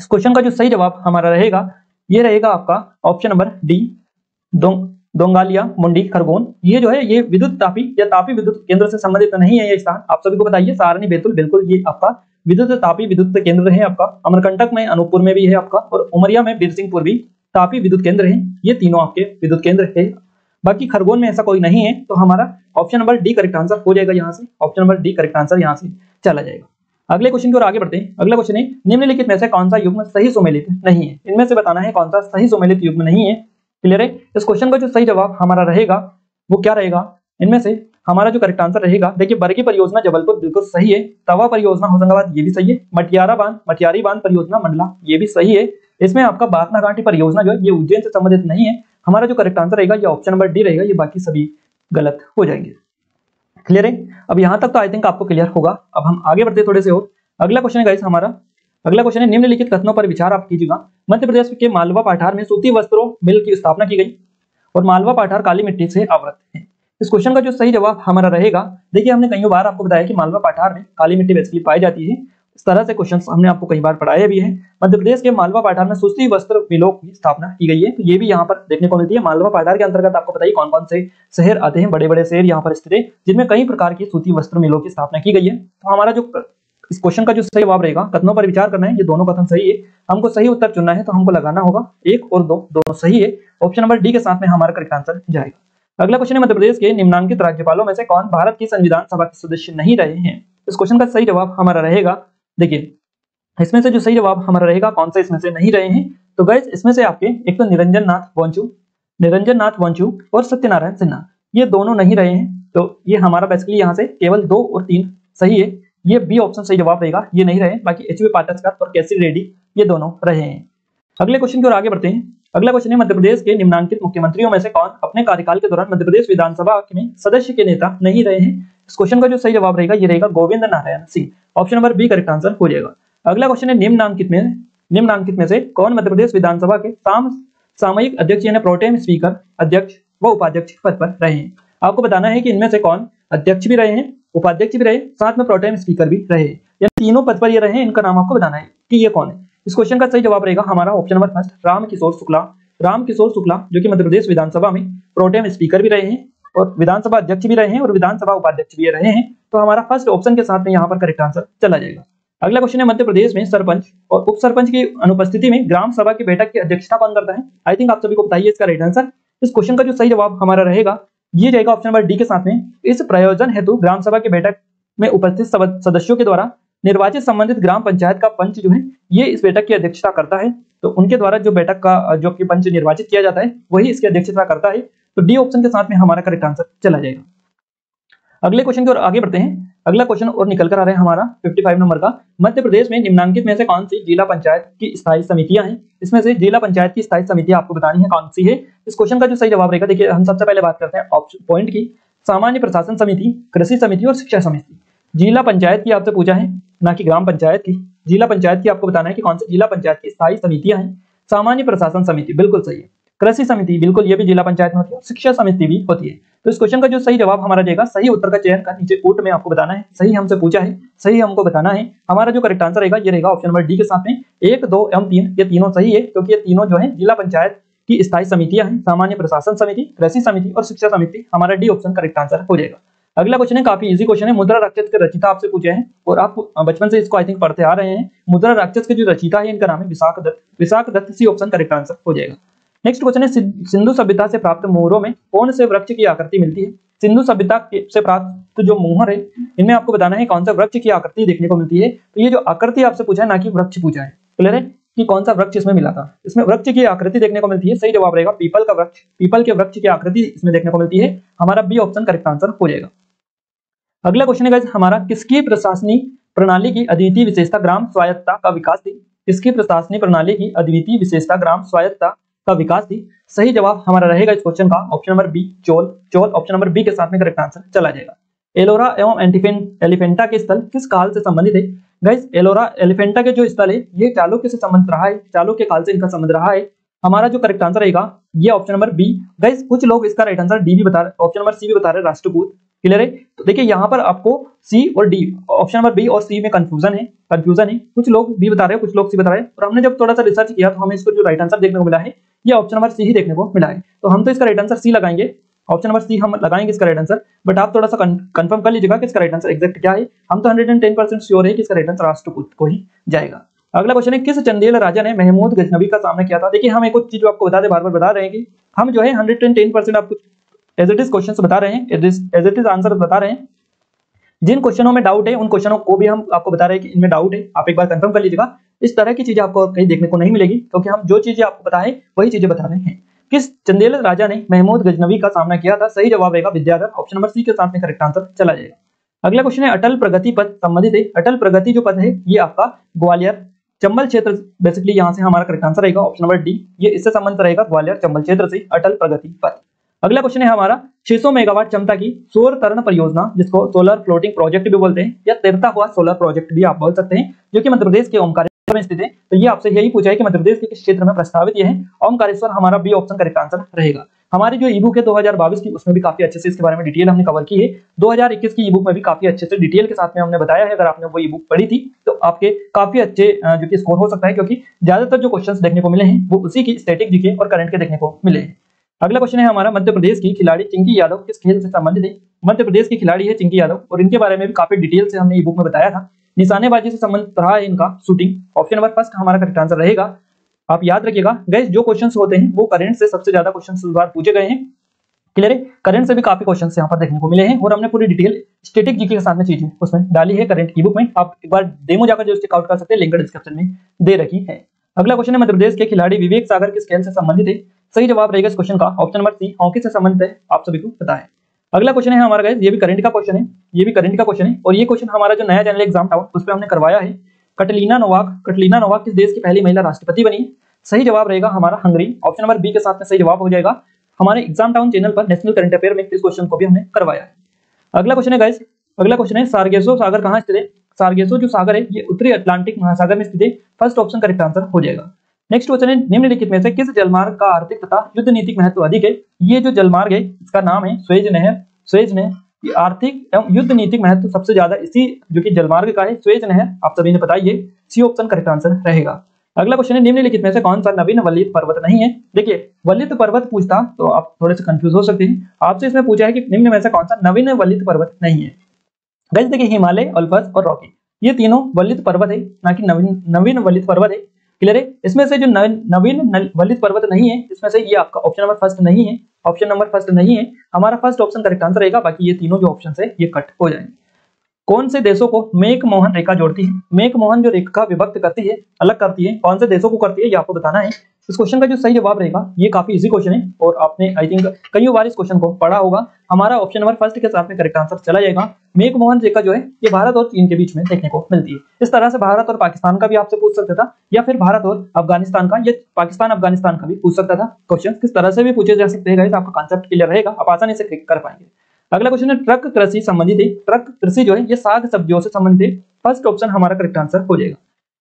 इस क्वेश्चन का जो सही जवाब हमारा रहेगा ये रहेगा आपका ऑप्शन नंबर डी, दोंगालिया मुंडी खरगोन। ये जो है ये विद्युत तापी या तापी विद्युत केंद्र से संबंधित नहीं है ये स्थान। आप सभी को बताइए, सारणी बैतूल बिल्कुल ये आपका विद्युत तापी विद्युत केंद्र है आपका। अमरकंटक में, अनूपपुर में भी है आपका, और उमरिया में बीरसिंहपुर भी तापी विद्युत केंद्र है। ये तीनों आपके विद्युत केंद्र है। बाकी खरगोन में ऐसा कोई नहीं है। तो हमारा option number D correct answer हो जाएगा यहाँ से। Option number D correct answer यहाँ से चला जाएगा। अगले क्वेश्चन की ओर आगे बढ़ते हैं। अगला क्वेश्चन है, निम्नलिखित में से कौन सा युग्म सही सुमेलित नहीं है। इनमें से बताना है कौन सा सही सुमेलित युग्म नहीं है। क्लियर है। इस क्वेश्चन का जो सही जवाब हमारा रहेगा वो क्या रहेगा, इनमें से हमारा जो करेक्ट आंसर रहेगा, देखिए बरगी परियोजना जबलपुर बिल्कुल सही है, तवा परियोजना होशंगाबाद ये भी सही है, मटियारी बांध परियोजना मंडला ये भी सही है। इसमें आपका बातना घाटी परियोजना जो है ये उज्जैन से संबंधित नहीं है। हमारा जो करेक्ट आंसर रहेगा ये ऑप्शन नंबर डी रहेगा। ये बाकी सभी गलत हो जाएंगे। क्लियर है। अब यहां तक तो आई थिंक आपको क्लियर होगा। अब हम आगे बढ़ते थोड़े से और। अगला क्वेश्चन है गाइस हमारा, अगला क्वेश्चन है, निम्नलिखित कथनों पर विचार आप कीजिएगा। मध्य प्रदेश के मालवा पाठार में सूती वस्त्रों मिल की स्थापना की गई और मालवा पाठार काली मिट्टी से आवृत है। इस क्वेश्चन का जो सही जवाब हमारा रहेगा, देखिए हमने कई बार आपको बताया कि मालवा पाठार में काली मिट्टी बेसिकली पाई जाती है। इस तरह से क्वेश्चन हमने आपको कई बार पढ़ाया भी है। मध्य प्रदेश के मालवा पाठार में सूती वस्त्र मिलों की स्थापना की गई है। तो ये भी यहाँ पर देखने को मिलती है। मालवा पाठार के अंतर्गत आपको बताइए कौन कौन से शहर आते हैं, बड़े बड़े शहर यहाँ पर स्थित है जिनमें कई प्रकार की सूती वस्त्र मिलों की स्थापना की गई है। तो हमारा जो इस क्वेश्चन का जो सही जवाब रहेगा, कथनों पर विचार करना है, ये दोनों कथन सही है। हमको सही उत्तर चुनना है तो हमको लगाना होगा 1 और 2 दोनों सही है। ऑप्शन नंबर डी के साथ में हमारा करेक्ट आंसर जाएगा। अगला क्वेश्चन है, मध्य प्रदेश के निम्नांकित राज्यपालों में से कौन भारत की संविधान सभा के सदस्य नहीं रहे हैं। इस क्वेश्चन का सही जवाब हमारा रहेगा, देखिए इसमें से जो सही जवाब हमारा रहेगा कौन सा इसमें से नहीं रहे हैं। तो गाइस इसमें से आपके एक तो निरंजन नाथ वंचू और सत्यनारायण सिन्हा ये दोनों नहीं रहे हैं। तो ये हमारा बेसिकली यहाँ से केवल 2 और 3 सही है। ये बी ऑप्शन सही जवाब रहेगा, ये नहीं रहे। बाकी एचवी पाटस्कर और केसी रेड्डी ये दोनों रहे हैं। अगले क्वेश्चन की ओर आगे बढ़ते हैं। अगला क्वेश्चन है, मध्य प्रदेश के निम्नांकित मुख्यमंत्रियों में से कौन अपने कार्यकाल के दौरान मध्य प्रदेश विधानसभा में सदस्य के नेता नहीं रहे हैं। इस क्वेश्चन का जो सही जवाब रहेगा ये रहेगा Govind Narayan Singh. Option number B correct answer हो जाएगा। अगला क्वेश्चन है, निम्नांकित में से कौन मध्य प्रदेश विधानसभा के सामयिक अध्यक्ष यानी प्रोटेम स्पीकर, अध्यक्ष व उपाध्यक्ष पद पर रहे हैं। आपको बताना है कि इनमें से कौन अध्यक्ष भी रहे हैं, उपाध्यक्ष भी रहे, साथ में प्रोटेम स्पीकर भी रहे, या तीनों पद पर ये रहे हैं। इनका नाम आपको बताना है कि ये कौन है। इस क्वेश्चन का सही जवाब रहेगा हमारा option number first, Ramkishore Shukla जो कि मध्य प्रदेश विधानसभा में प्रोटेम स्पीकर भी रहे हैं और विधानसभा अध्यक्ष भी रहे हैं और विधानसभा उपाध्यक्ष भी रहे हैं। तो हमारा फर्स्ट ऑप्शन के साथ में यहाँ पर करेक्ट आंसर चला जाएगा। अगला क्वेश्चन है, मध्य प्रदेश में सरपंच और उप सरपंच की अनुपस्थिति में ग्राम सभा की बैठक की अध्यक्षता कौन करता है। आई थिंक आप सभी को बताइए इसका राइट आंसर। इस क्वेश्चन का जो सही जवाब हमारा रहेगा ये जाएगा ऑप्शन नंबर डी के साथ में। इस प्रयोजन हेतु ग्राम सभा की बैठक में उपस्थित सदस्यों के द्वारा निर्वाचित संबंधित ग्राम पंचायत का पंच जो है ये इस बैठक की अध्यक्षता करता है। तो उनके द्वारा जो बैठक का जो कि पंच निर्वाचित किया जाता है वही इसकी अध्यक्षता करता है। तो डी ऑप्शन के साथ में हमारा करेक्ट आंसर चला जाएगा। अगले क्वेश्चन की ओर आगे बढ़ते हैं। अगला क्वेश्चन और निकल कर आ रहे हैं हमारा 55 नंबर का, मध्य प्रदेश में निम्नांकित में से कौन सी जिला पंचायत की स्थायी समितियां हैं। इसमें से जिला पंचायत की स्थायी समितियां आपको बतानी है कौन सी है। इस क्वेश्चन का जो सही जवाब रहेगा, देखिए हम सबसे पहले बात करते हैं ऑप्शन पॉइंट की, सामान्य प्रशासन समिति, कृषि समिति और शिक्षा समिति। जिला पंचायत की आपसे पूछा है, ना कि ग्राम पंचायत की। जिला पंचायत की आपको बताना है कि कौन सी जिला पंचायत की स्थायी समितियां हैं। सामान्य प्रशासन समिति बिल्कुल सही है, कृषि समिति बिल्कुल ये भी जिला पंचायत में होती है, शिक्षा समिति भी होती है। तो इस क्वेश्चन का जो सही जवाब हमारा जाएगा, सही उत्तर का चयन कर नीचे कोट में आपको बताना है। सही हमसे पूछा है, सही हमको बताना है। हमारा जो करेक्ट आंसर रहेगा ये रहेगा ऑप्शन नंबर डी के साथ में 1, 2 एवं 3 ये तीनों सही है, क्योंकि ये तीनों जो है जिला पंचायत की स्थायी समितियां हैं, सामान्य प्रशासन समिति, कृषि समिति और शिक्षा समिति। हमारा डी ऑप्शन करेक्ट आंसर हो जाएगा। अगला क्वेश्चन है, काफी इजी क्वेश्चन है, मुद्रा राक्षस के रचिता आपसे पूछे हैं और आप बचपन से इसको आई थिंक पढ़ते आ रहे हैं। मुद्रा राक्षस के जो रचिता है इनका नाम है Vishakha Datta. C option correct answer हो जाएगा। नेक्स्ट क्वेश्चन है, सिंधु सभ्यता से प्राप्त मोहरों में कौन से वृक्ष की आकृति मिलती है। सिंधु सभ्यता से प्राप्त जो मोहर है इनमें आपको बताना है कौन सा वृक्ष की आकृति देखने को मिलती है। तो ये जो आकृति आपसे पूछा है, ना कि वृक्ष पूछा है। क्लियर है कि कौन सा वृक्ष इसमें मिला था। इसमें वृक्ष की आकृति देखने को मिलती है। सही जवाब रहेगा पीपल का वृक्ष। पीपल के वृक्ष की आकृति इसमें देखने को मिलती है। हमारा बी ऑप्शन करेक्ट आंसर हो जाएगा। अगला क्वेश्चन है हमारा, किसकी प्रशासनिक प्रणाली की अद्वितीय विशेषता ग्राम स्वायत्तता का विकास थी। इसकी प्रशासनिक प्रणाली की अद्वितीय विशेषता ग्राम स्वायत्तता का विकास थी। सही जवाब हमारा रहेगा इस क्वेश्चन का option number B, Chola. Chola option number B के साथ में करेक्ट आंसर चला जाएगा। एलोरा एवं एलिफेंटा के स्थल किस काल से संबंधित है? गाइस एलोरा एलिफेंटा के जो स्थल है ये चालुक्य से संबंधित रहा है, चालुक्य काल से इनका संबंध रहा है। हमारा जो करेक्ट आंसर रहेगा ये ऑप्शन नंबर बी। गाइस कुछ लोग इसका राइट आंसर डी भी बता रहे, ऑप्शन नंबर सी भी बता रहे हैं, राष्ट्रकूट। क्लियर है? तो देखिए यहाँ पर आपको सी और डी, ऑप्शन नंबर बी और सी में कंफ्यूजन है। कुछ लोग बी बता रहे हैं, कुछ लोग सी बता रहे हैं, और हमने जब थोड़ा सा रिसर्च किया तो हमें इसको जो राइट आंसर देखने को मिला है ये ऑप्शन नंबर सी ही देखने को मिला है। तो हम तो इसका राइट आंसर सी लगाएंगे, ऑप्शन नंबर सी हम लगाएंगे इसका राइट आंसर। बट आप थोड़ा सा कंफर्म कर लीजिएगा कि इसका राइट आंसर एग्जैक्ट क्या है। हम तो 110% श्योर है कि इसका राइट आंसर राष्ट्रकूट को ही जाएगा। अगला क्वेश्चन है, किस चंदेल राजा ने महमूद गजनवी का सामना किया था? देखिए हम एक और चीज आपको बता दें, बार बार बता रहे हैं कि हम जो है 110% आपको एज इट इज क्वेश्चन बता रहे हैं, एज इट इज आंसर बता रहे हैं। जिन क्वेश्चनों में डाउट है उन क्वेश्चनों को भी हम आपको बता रहे हैं कि इनमें डाउट है, आप एक बार कंफर्म कर लीजिएगा। इस तरह की चीजें आपको कहीं देखने को नहीं मिलेगी, क्योंकि हम जो चीजें आपको बताएं वही चीजें बता रहे हैं। किस चंदेल राजा ने महमूद गजनवी का सामना किया था? सही जवाब रहेगा विद्याधर, ऑप्शन नंबर सी के साथ में करेक्ट आंसर चला जाएगा। अगला क्वेश्चन है, अटल प्रगति पथ संबंधित है। अटल प्रगति जो पथ है ये आपका ग्वालियर चंबल क्षेत्र, बेसिकली यहाँ से हमारा करेक्ट आंसर रहेगा ऑप्शन नंबर डी, ये इससे संबंधित रहेगा ग्वालियर चंबल क्षेत्र से अटल प्रगति पथ। अगला क्वेश्चन है हमारा, 600 मेगावाट क्षमता की सौर तरण परियोजना, जिसको सोलर फ्लोटिंग प्रोजेक्ट भी बोलते हैं या तैरता हुआ सोलर प्रोजेक्ट भी आप बोल सकते हैं, जो कि मध्य प्रदेश के ओमकारेश्वर में स्थित है। तो ये आपसे यही पूछा है कि मध्य प्रदेश के किस क्षेत्र में प्रस्तावित ये है? ओमकारेश्वर हमारा बी ऑप्शन करेक्ट आंसर रहेगा। हमारी जो ईबुक है 2022 की, उसमें भी काफी अच्छे से इसके बारे में डिटेल हमने कवर की है। 2021 की ईबुक में भी काफी अच्छे से डिटेल के साथ में हमने बताया है। अगर आपने वो ईबुक पढ़ी थी तो आपके काफी अच्छे जो कि स्कोर हो सकता है, क्योंकि ज्यादातर जो क्वेश्चंस देखने को मिले हैं वो उसी की स्टैटिक जीके और करंट के देखने को मिले हैं। अगला क्वेश्चन है हमारा, मध्य प्रदेश की खिलाड़ी चिंकी यादव किस खेल से संबंधित है? मध्य प्रदेश की खिलाड़ी है चिंकी यादव, और इनके बारे में भी काफी डिटेल से हमने ईबुक में बताया था। निशानेबाजी से संबंधित रहा है इनका शूटिंग, ऑप्शन नंबर फर्स्ट हमारा करेक्ट आंसर रहेगा। आप याद रखिएगा गाइस, जो क्वेश्चंस होते हैं वो करंट से सबसे ज्यादा क्वेश्चंस इस बार पूछे गए हैं। क्लियर है? करंट से भी काफी क्वेश्चंस यहाँ पर देखने को मिले हैं, और हमने पूरी डिटेल स्टैटिक जीके के साथ में चीजें उसमें डाली है करंट ईबुक में। आप एक बार डेमो जाकर जो चेकआउट कर सकते हैं, लिंक डिस्क्रिप्शन में दे रखी है। अगला क्वेश्चन है, मध्य प्रदेश के खिलाड़ी विवेक सागर किस खेल से संबंधित है? सही जवाब रहेगा इस क्वेश्चन का ऑप्शन नंबर सी, हॉकी से संबंधित है, आप सभी को पता है। अगला क्वेश्चन है हमारा गाइस, ये भी करंट का क्वेश्चन है, ये भी करंट का क्वेश्चन है, और ये क्वेश्चन हमारा जो नया जनरल एग्जाम था उस पर हमने करवाया है। कटरीना नोवाक किस देश की पहली महिला राष्ट्रपति बनी? सही जवाब रहेगा हमारा हंगरी, ऑप्शन नंबर बी के साथ में सही जवाब हो जाएगा। हमारे एग्जाम टाउन चैनल पर नेशनल करंट अफेयर में इस क्वेश्चन को भी हमने करवाया है। अगला क्वेश्चन है गाइस, अगला क्वेश्चन है, सार्गेसो सागर कहाँ स्थित है? सार्गेसो जो सागर है ये उत्तरी अटलांटिक महासागर में स्थित है, फर्स्ट ऑप्शन करेक्ट आंसर हो जाएगा। नेक्स्ट क्वेश्चन है, निम्नलिखित में से किस जलमार्ग का आर्थिक तथा युद्ध नीतिक महत्व अधिक है? ये जो जलमार्ग है इसका नाम है सुएज नहर। सुएज नहर की आर्थिक एवं युद्ध नीतिक महत्व सबसे ज्यादा इसी जो कि जलमार्ग का है, सुएज नहर, आप सभी ने बताइए, सी ऑप्शन करेक्ट आंसर रहेगा। अगला क्वेश्चन है, निम्नलिखित में से कौन सा नवीन वलित पर्वत नहीं है? देखिए वलित पर्वत पूछता तो आप थोड़े से कंफ्यूज हो सकते हैं। आपसे इसमें पूछा है कि निम्न में से कौन सा नवीन वलित पर्वत नहीं है। गाइस देखिए, हिमालय, अल्पस और रॉकी ये तीनों वलित पर्वत है, ना कि नवीन वलित पर्वत है। क्लियर है? इसमें से जो नवीन वलित पर्वत नहीं है, इसमें से ये आपका ऑप्शन नंबर फर्स्ट नहीं है, ऑप्शन नंबर फर्स्ट नहीं है, हमारा फर्स्ट ऑप्शन करेक्ट आंसर रहेगा। बाकी ये तीनों जो ऑप्शन है ये कट हो जाएंगे। कौन से देशों को मैक-मोहन रेखा जोड़ती है? मैक-मोहन जो रेखा विभक्त करती है, अलग करती है, कौन से देशों को करती है ये आपको बताना है। इस क्वेश्चन का जो सही जवाब रहेगा, ये काफी इजी क्वेश्चन है और आपने आई थिंक कई बार इस क्वेश्चन को पढ़ा होगा। हमारा ऑप्शन नंबर फर्स्ट के साथ में करेक्ट आंसर चला जाएगा। मैक-मोहन रेखा जो है ये भारत और चीन के बीच में देखने को मिलती है। इस तरह से भारत और पाकिस्तान का भी आपसे पूछ सकता था, या फिर भारत और अफगानिस्तान का, या पाकिस्तान अफगानिस्तान का भी पूछ सकता था। क्वेश्चन किस तरह से भी पूछे जा सकते हैं, आपका कॉन्सेप्ट क्लियर रहेगा, आप आसानी से क्लिक कर पाएंगे। अगला क्वेश्चन है, ट्रक कृषि संबंधित है। ट्रक कृषि जो है ये साग सब्जियों से संबंधित है, फर्स्ट ऑप्शन हमारा करेक्ट आंसर हो जाएगा।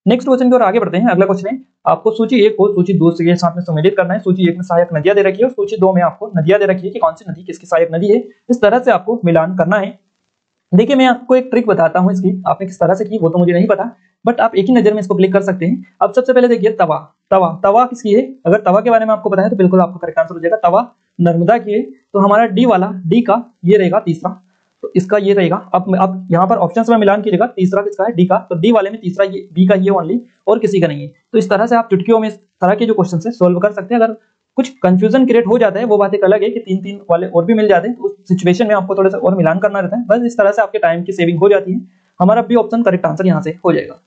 नेक्स्ट क्वेश्चन की ओर आगे बढ़ते हैं। अगला क्वेश्चन है, आपको सूची 1 को सूची 2 के साथ में सम्मिलित करना है। सूची 1 में सहायक नदियां दे रखी है और सूची 2 में आपको नदियां दे रखी है कि कौन सी नदी किसकी सहायक नदी है। इस तरह से आपको मिलान करना है। देखिए मैं आपको एक ट्रिक बताता हूं, इसकी आपने किस तरह से की वो तो मुझे नहीं पता, बट आप एक ही नजर में इसको क्लिक कर सकते हैं। अब सबसे पहले देखिए तवा, तवा तवा किसकी है? अगर तवा के बारे में आपको पता है तो बिल्कुल आपका करेक्ट आंसर हो जाएगा। तवा नर्मदा की है, तो हमारा डी वाला, डी का ये रहेगा तीसरा, तो इसका ये रहेगा। अब यहाँ पर ऑप्शंस में मिलान कीजिएगा, तीसरा किसका है? डी का, तो डी वाले में तीसरा ये, बी का ये ओनली, और किसी का नहीं है। तो इस तरह से आप चुटकियों में इस तरह के जो क्वेश्चन है सोल्व कर सकते हैं। अगर कुछ कंफ्यूजन क्रिएट हो जाता है वो बात एक अलग है कि 3-3 वाले और भी मिल जाते हैं, तो उस सिचुएशन में आपको थोड़ा सा और मिलान करना रहता है। बस इस तरह से आपके टाइम की सेविंग हो जाती है। हमारा बी ऑप्शन करेक्ट आंसर यहाँ से हो जाएगा।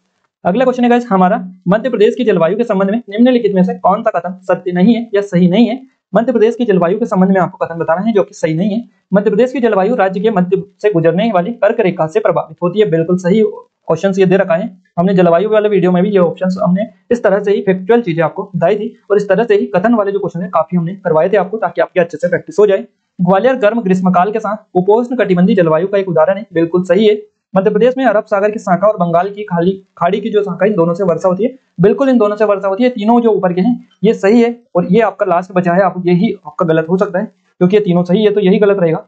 अगला क्वेश्चन है गाइस हमारा, मध्य प्रदेश की जलवायु के संबंध में निम्नलिखित में से कौन सा कथन सत्य नहीं है या सही नहीं है? मध्य प्रदेश की जलवायु के संबंध में आपको कथन बताना है जो कि सही नहीं है। मध्य प्रदेश की जलवायु राज्य के मध्य से गुजरने वाली कर्क रेखा से प्रभावित होती है, बिल्कुल सही क्वेश्चंस ये दे रखा है। हमने जलवायु वाले वीडियो में भी ये ऑप्शंस हमने इस तरह से ही फैक्चुअल चीजें आपको बताई थी और इस तरह से ही कथन वाले जो क्वेश्चन है काफी हमने करवाए थे आपको, ताकि आपकी अच्छे से प्रैक्टिस हो जाए। ग्वालियर गर्म ग्रीष्मकाल के साथ उपोष्ण कटिबंधीय जलवायु का एक उदाहरण है, बिल्कुल सही है। मध्य प्रदेश में अरब सागर की शाखा और बंगाल की खाड़ी की जो शाखा, इन दोनों से वर्षा होती है, बिल्कुल इन दोनों से वर्षा होती है। तीनों जो ऊपर के हैं ये सही है और ये आपका लास्ट बचा है, आप यही आपका गलत हो सकता है क्योंकि ये तीनों सही है तो यही गलत रहेगा।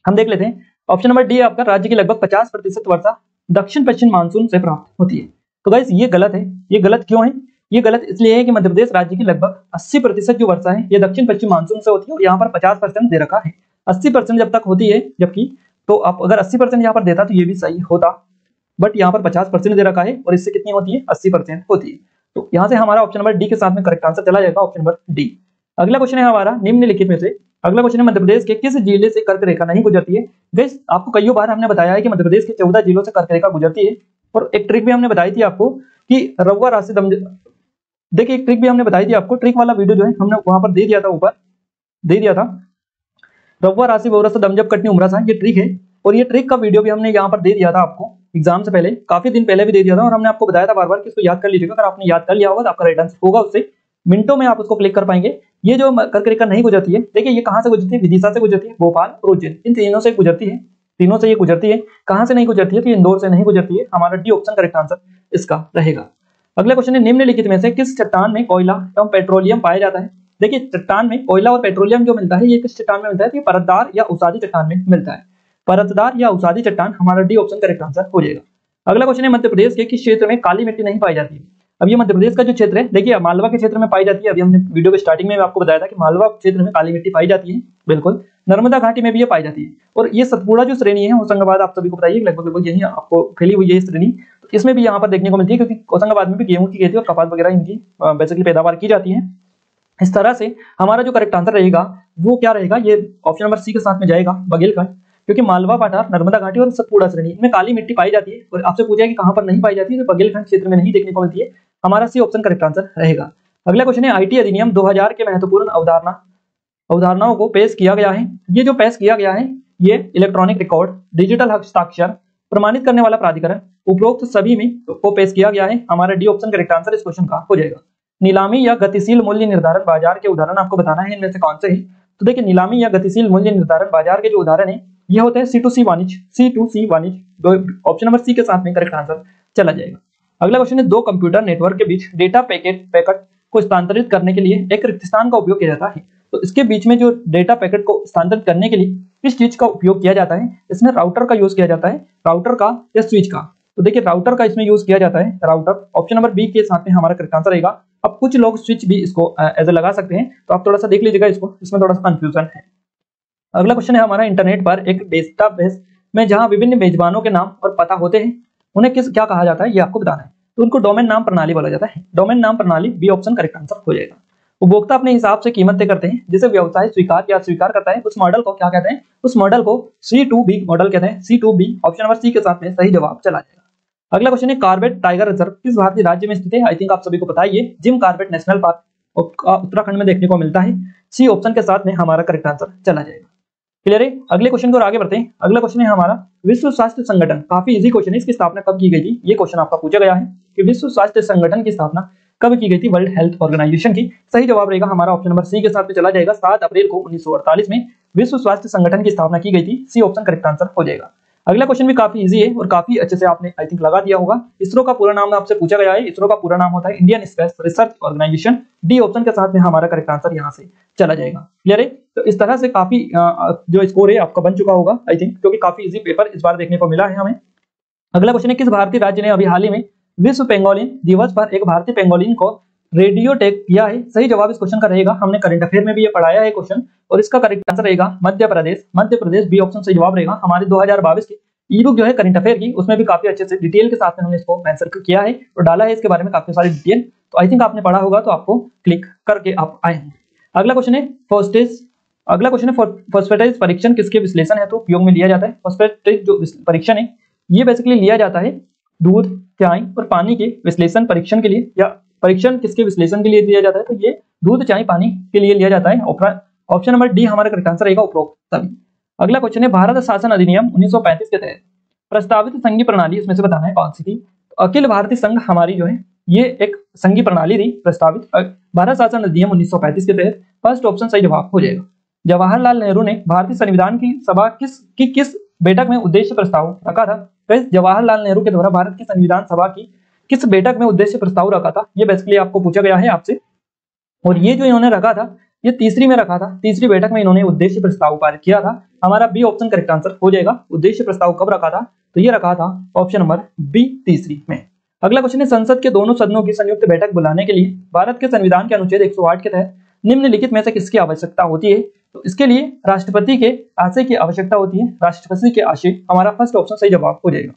हम देख लेते हैं ऑप्शन नंबर डी आपका, राज्य की लगभग 50% वर्षा दक्षिण पश्चिम मानसून से प्राप्त होती है। तो गाइस ये गलत है। ये गलत क्यों है? ये गलत इसलिए है कि मध्य प्रदेश राज्य की लगभग 80% जो वर्षा है ये दक्षिण पश्चिम मानसून से होती है और यहाँ पर 50% दे रखा है। 80% जब तक होती है, जबकि तो आप अगर 80% यहाँ पर देता तो ये भी सही होता, बट यहाँ पर 50% दे रखा है और इससे कितनी होती है? 80% होती है। तो यहाँ से हमारा ऑप्शन नंबर डी के साथ में करेक्ट आंसर चला जाएगा, ऑप्शन नंबर डी। अगला क्वेश्चन है हमारा निम्नलिखित में से, अगला क्वेश्चन है मध्य प्रदेश के किस जिले से कर्क रेखा नहीं गुजरती है? गाइस आपको कई बार हमने बताया है कि मध्य प्रदेश के 14 जिलों से कर्क रेखा गुजरती है और एक ट्रिक भी हमने बताई थी आपको कि रउआ राशि देखिए एक ट्रिक भी हमने बताई थी आपको, ट्रिक वाला वीडियो जो है हमने वहां पर दे दिया था, ऊपर दे दिया था। रउआ राशि बहुरस दमजब कटनी उमरा सा, ये ट्रिक है और ये ट्रिक का वीडियो भी हमने यहाँ पर दे दिया था आपको एग्जाम से पहले, काफी दिन पहले भी दे दिया था और हमने आपको बताया था बार बार कि इसको याद कर लीजिएगा। अगर आपने याद कर लिया होगा तो आपका राइट आंसर होगा, उससे मिनटों में आप उसको क्लिक कर पाएंगे। ये जो कर्क रेखा नहीं गुजरती है, देखिए ये कहां से गुजरती है? विदिशा से गुजरती है, भोपाल और उज्जैन, इन तीनों से गुजरती है, तीनों से ये गुजरती है। कहां से नहीं गुजरती है? तो इंदौर से नहीं गुजरती है। हमारा डी ऑप्शन करेक्ट आंसर इसका रहेगा। अगला क्वेश्चन है निम्नलिखित में से किस चट्टान में कोयला एवं पेट्रोलियम पाया जाता है? देखिए चट्टान में कोयला और पेट्रोलियम जो मिलता है ये किस चट्टान में मिलता है? तो ये परतदार या उसादी चट्टान में मिलता है। परतदार या उसादी चट्टान, हमारा डी ऑप्शन करेक्ट आंसर हो जाएगा। अगला क्वेश्चन है मध्य प्रदेश के किस क्षेत्र में काली मिट्टी नहीं पाई जाती है? अब ये मध्य प्रदेश का जो क्षेत्र है, देखिए मालवा के क्षेत्र में पाई जाती है। अभी हमने वीडियो के स्टार्टिंग में आपको बताया था कि मालवा क्षेत्र में काली मिट्टी पाई जाती है, बिल्कुल। नर्मदा घाटी में भी ये पाई जाती है और ये सतपुड़ा जो श्रेणी है होशंगाबाद, आप सभी को बताइए लगभग लगभग यही आपको फैली हुई है श्रेणी, तो इसमें भी यहाँ पर देखने को मिलती है क्योंकि होशंगाबाद में भी गेहूं की खेती और कपास वगैरह इनकी बेसिकली पैदावार की जाती है। इस तरह से हमारा जो करेक्ट आंसर रहेगा वो क्या रहेगा? ये ऑप्शन नंबर सी के साथ में जाएगा, बघेलखंड, क्योंकि मालवा पठार, नर्मदा घाटी और सतपुड़ा श्रेणी इनमें काली मिट्टी पाई जाती है और आपसे पूछा है कि कहां पर नहीं पाई जाती है, तो बघेलखंड क्षेत्र में नहीं देखने को मिलती है। हमारा सी ऑप्शन करेक्ट आंसर रहेगा। अगला क्वेश्चन है आईटी अधिनियम 2000 के महत्वपूर्ण अवधारणाओं को पेश किया गया है। ये जो पेश किया गया है ये इलेक्ट्रॉनिक रिकॉर्ड, डिजिटल हस्ताक्षर, प्रमाणित करने वाला प्राधिकरण, उपरोक्त सभी में को पेश किया गया है। हमारा डी ऑप्शन करेक्ट आंसर इस क्वेश्चन का हो जाएगा। नीलामी या गतिशील मूल्य निर्धारण बाजार के उदाहरण आपको बताना है, इनमें से कौन से हैं? तो देखिए नीलामी या गतिशील मूल्य निर्धारण बाजार के जो उदाहरण है ये होते हैं C2C वाणिज्य, C2C वाणिज्य, ऑप्शन नंबर सी के साथ में करेक्ट आंसर चला जाएगा। अगला क्वेश्चन है दो कंप्यूटर नेटवर्क के बीच डेटा पैकेट को स्थानांतरित करने के लिए एक रिक्त स्थान का उपयोग किया जाता है। तो इसके बीच में जो डेटा पैकेट को स्थानांतरित करने के लिए किस चीज का उपयोग किया जाता है? इसमें राउटर का यूज किया जाता है, राउटर का या स्विच का? तो देखिए राउटर का इसमें यूज किया जाता है, राउटर, ऑप्शन नंबर बी के साथ में हमारा करेक्ट आंसर रहेगा। अब कुछ लोग स्विच भी इसको एज ए लगा सकते हैं, तो आप थोड़ा सा देख लीजिएगा इसको, इसमें थोड़ा सा कंफ्यूजन है। अगला क्वेश्चन है हमारा इंटरनेट पर एक डेटाबेस में जहां विभिन्न मेजबानों के नाम और पता होते हैं उन्हें क्या कहा जाता है? ये आपको बताना है। तो उनको डोमेन नाम प्रणाली बोला जाता है, डोमेन नाम प्रणाली, बी ऑप्शन करेक्ट आंसर हो जाएगा। उपभोक्ता अपने हिसाब से कीमत तय करते हैं, जिसे व्यवसाय स्वीकार या अस्वीकार करता है, उस मॉडल को क्या कहते हैं? उस मॉडल को C2B मॉडल कहते हैं, C2B, ऑप्शन नंबर सी के साथ में सही जवाब चला जाएगा। अगला क्वेश्चन है कॉर्बेट टाइगर रिजर्व किस भारतीय राज्य में स्थित है? आई थिंक आप सभी को पता ही है, Jim Corbett national park Uttarakhand में देखने को मिलता है। सी ऑप्शन के साथ में हमारा करेक्ट आंसर चला जाएगा। क्लियर है? अगले क्वेश्चन को आगे बढ़ते हैं। अगला क्वेश्चन है हमारा विश्व स्वास्थ्य संगठन, काफी इजी क्वेश्चन है, इसकी स्थापना कब की गई थी? ये क्वेश्चन आपका पूछा गया है कि विश्व स्वास्थ्य संगठन की स्थापना कब की गई थी? वर्ल्ड हेल्थ ऑर्गेनाइजेशन की। सही जवाब रहेगा हमारा ऑप्शन नंबर सी के साथ में चला जाएगा। 7 अप्रैल को 1948 में विश्व स्वास्थ्य संगठन की स्थापना की गई थी। सी ऑप्शन करेक्ट आंसर हो जाएगा। अगला क्वेश्चन भी काफी इजी है और काफी अच्छे से आपने आई थिंक लगा दिया होगा। इसरो का पूरा नाम आपसे पूछा गया है, इसरो का पूरा नाम होता है Indian space research organisation. D option के साथ में हमारा करेक्ट आंसर यहाँ से चला जाएगा। क्लियर है? तो इस तरह से काफी जो स्कोर है आपका बन चुका होगा आई थिंक, क्योंकि काफी इजी पेपर इस बार देखने को मिला है हमें। अगला क्वेश्चन है किस भारतीय राज्य ने अभी हाल ही में विश्व पेंगोलिन दिवस पर एक भारतीय पेंगोलिन को रेडियो टैग किया है? सही जवाब इस क्वेश्चन का रहेगा, हमने करंट अफेयर में भी ये पढ़ाया है क्वेश्चन, और इसका करेक्ट आंसर रहेगा मध्य प्रदेश। मध्य प्रदेश, बी ऑप्शन सही जवाब रहेगा। हमारे 2022 की ई बुक जो है करंट अफेयर की, उसमें भी काफी अच्छे से डिटेल के साथ में हमने इसको मेंशन किया है और डाला है इसके बारे में काफी सारी डिटेल, तो आई थिंक आपने पढ़ा होगा, तो आपको क्लिक करके आप आए हैं। अगला क्वेश्चन है फॉस्फेटेज परीक्षण किसके विश्लेषण है तो उपयोग में लिया जाता है? फॉस्फेटेज जो परीक्षण है ये बेसिकली लिया जाता है दूध, चाय और पानी के विश्लेषण परीक्षण के लिए, या परीक्षण किसके विश्लेषण के लिए लिया जाता है? तो ये दूध, चाय, पानी के लिए लिया जाता है। ऑप्शन नंबर डी हमारा करेक्ट आंसर रहेगा, उपरोक्त सभी। अगला क्वेश्चन है भारत शासन अधिनियम 1935 के तहत प्रस्तावित संघीय प्रणाली इसमें से बताना है कौन सी थी। अखिल भारतीय संघ हमारी जो है ये एक संघीय प्रणाली थी प्रस्तावित भारत शासन अधिनियम 1935 के तहत। फर्स्ट ऑप्शन सही जवाब हो जाएगा। जवाहरलाल नेहरू ने भारतीय संविधान की सभा किस बैठक में उद्देश्य प्रस्ताव रखा था। जवाहरलाल नेहरू के द्वारा भारत की संविधान सभा की किस बैठक में उद्देश्य प्रस्ताव रखा था, ये बेसिकली आपको पूछा गया है आपसे। और ये जो इन्होंने रखा था ये तीसरी में रखा था, तीसरी बैठक में इन्होंने उद्देश्य प्रस्ताव पारित किया था। हमारा बी ऑप्शन करेक्ट आंसर हो जाएगा। उद्देश्य प्रस्ताव कब रखा था, तो ये रखा था ऑप्शन नंबर बी, तीसरी में। अगला क्वेश्चन है, संसद के दोनों सदनों की संयुक्त बैठक बुलाने के लिए भारत के संविधान के अनुच्छेद 108 के तहत निम्नलिखित में से किसकी आवश्यकता होती है। तो इसके लिए राष्ट्रपति के आशय की आवश्यकता होती है। राष्ट्रपति के आशय हमारा फर्स्ट ऑप्शन सही जवाब हो जाएगा।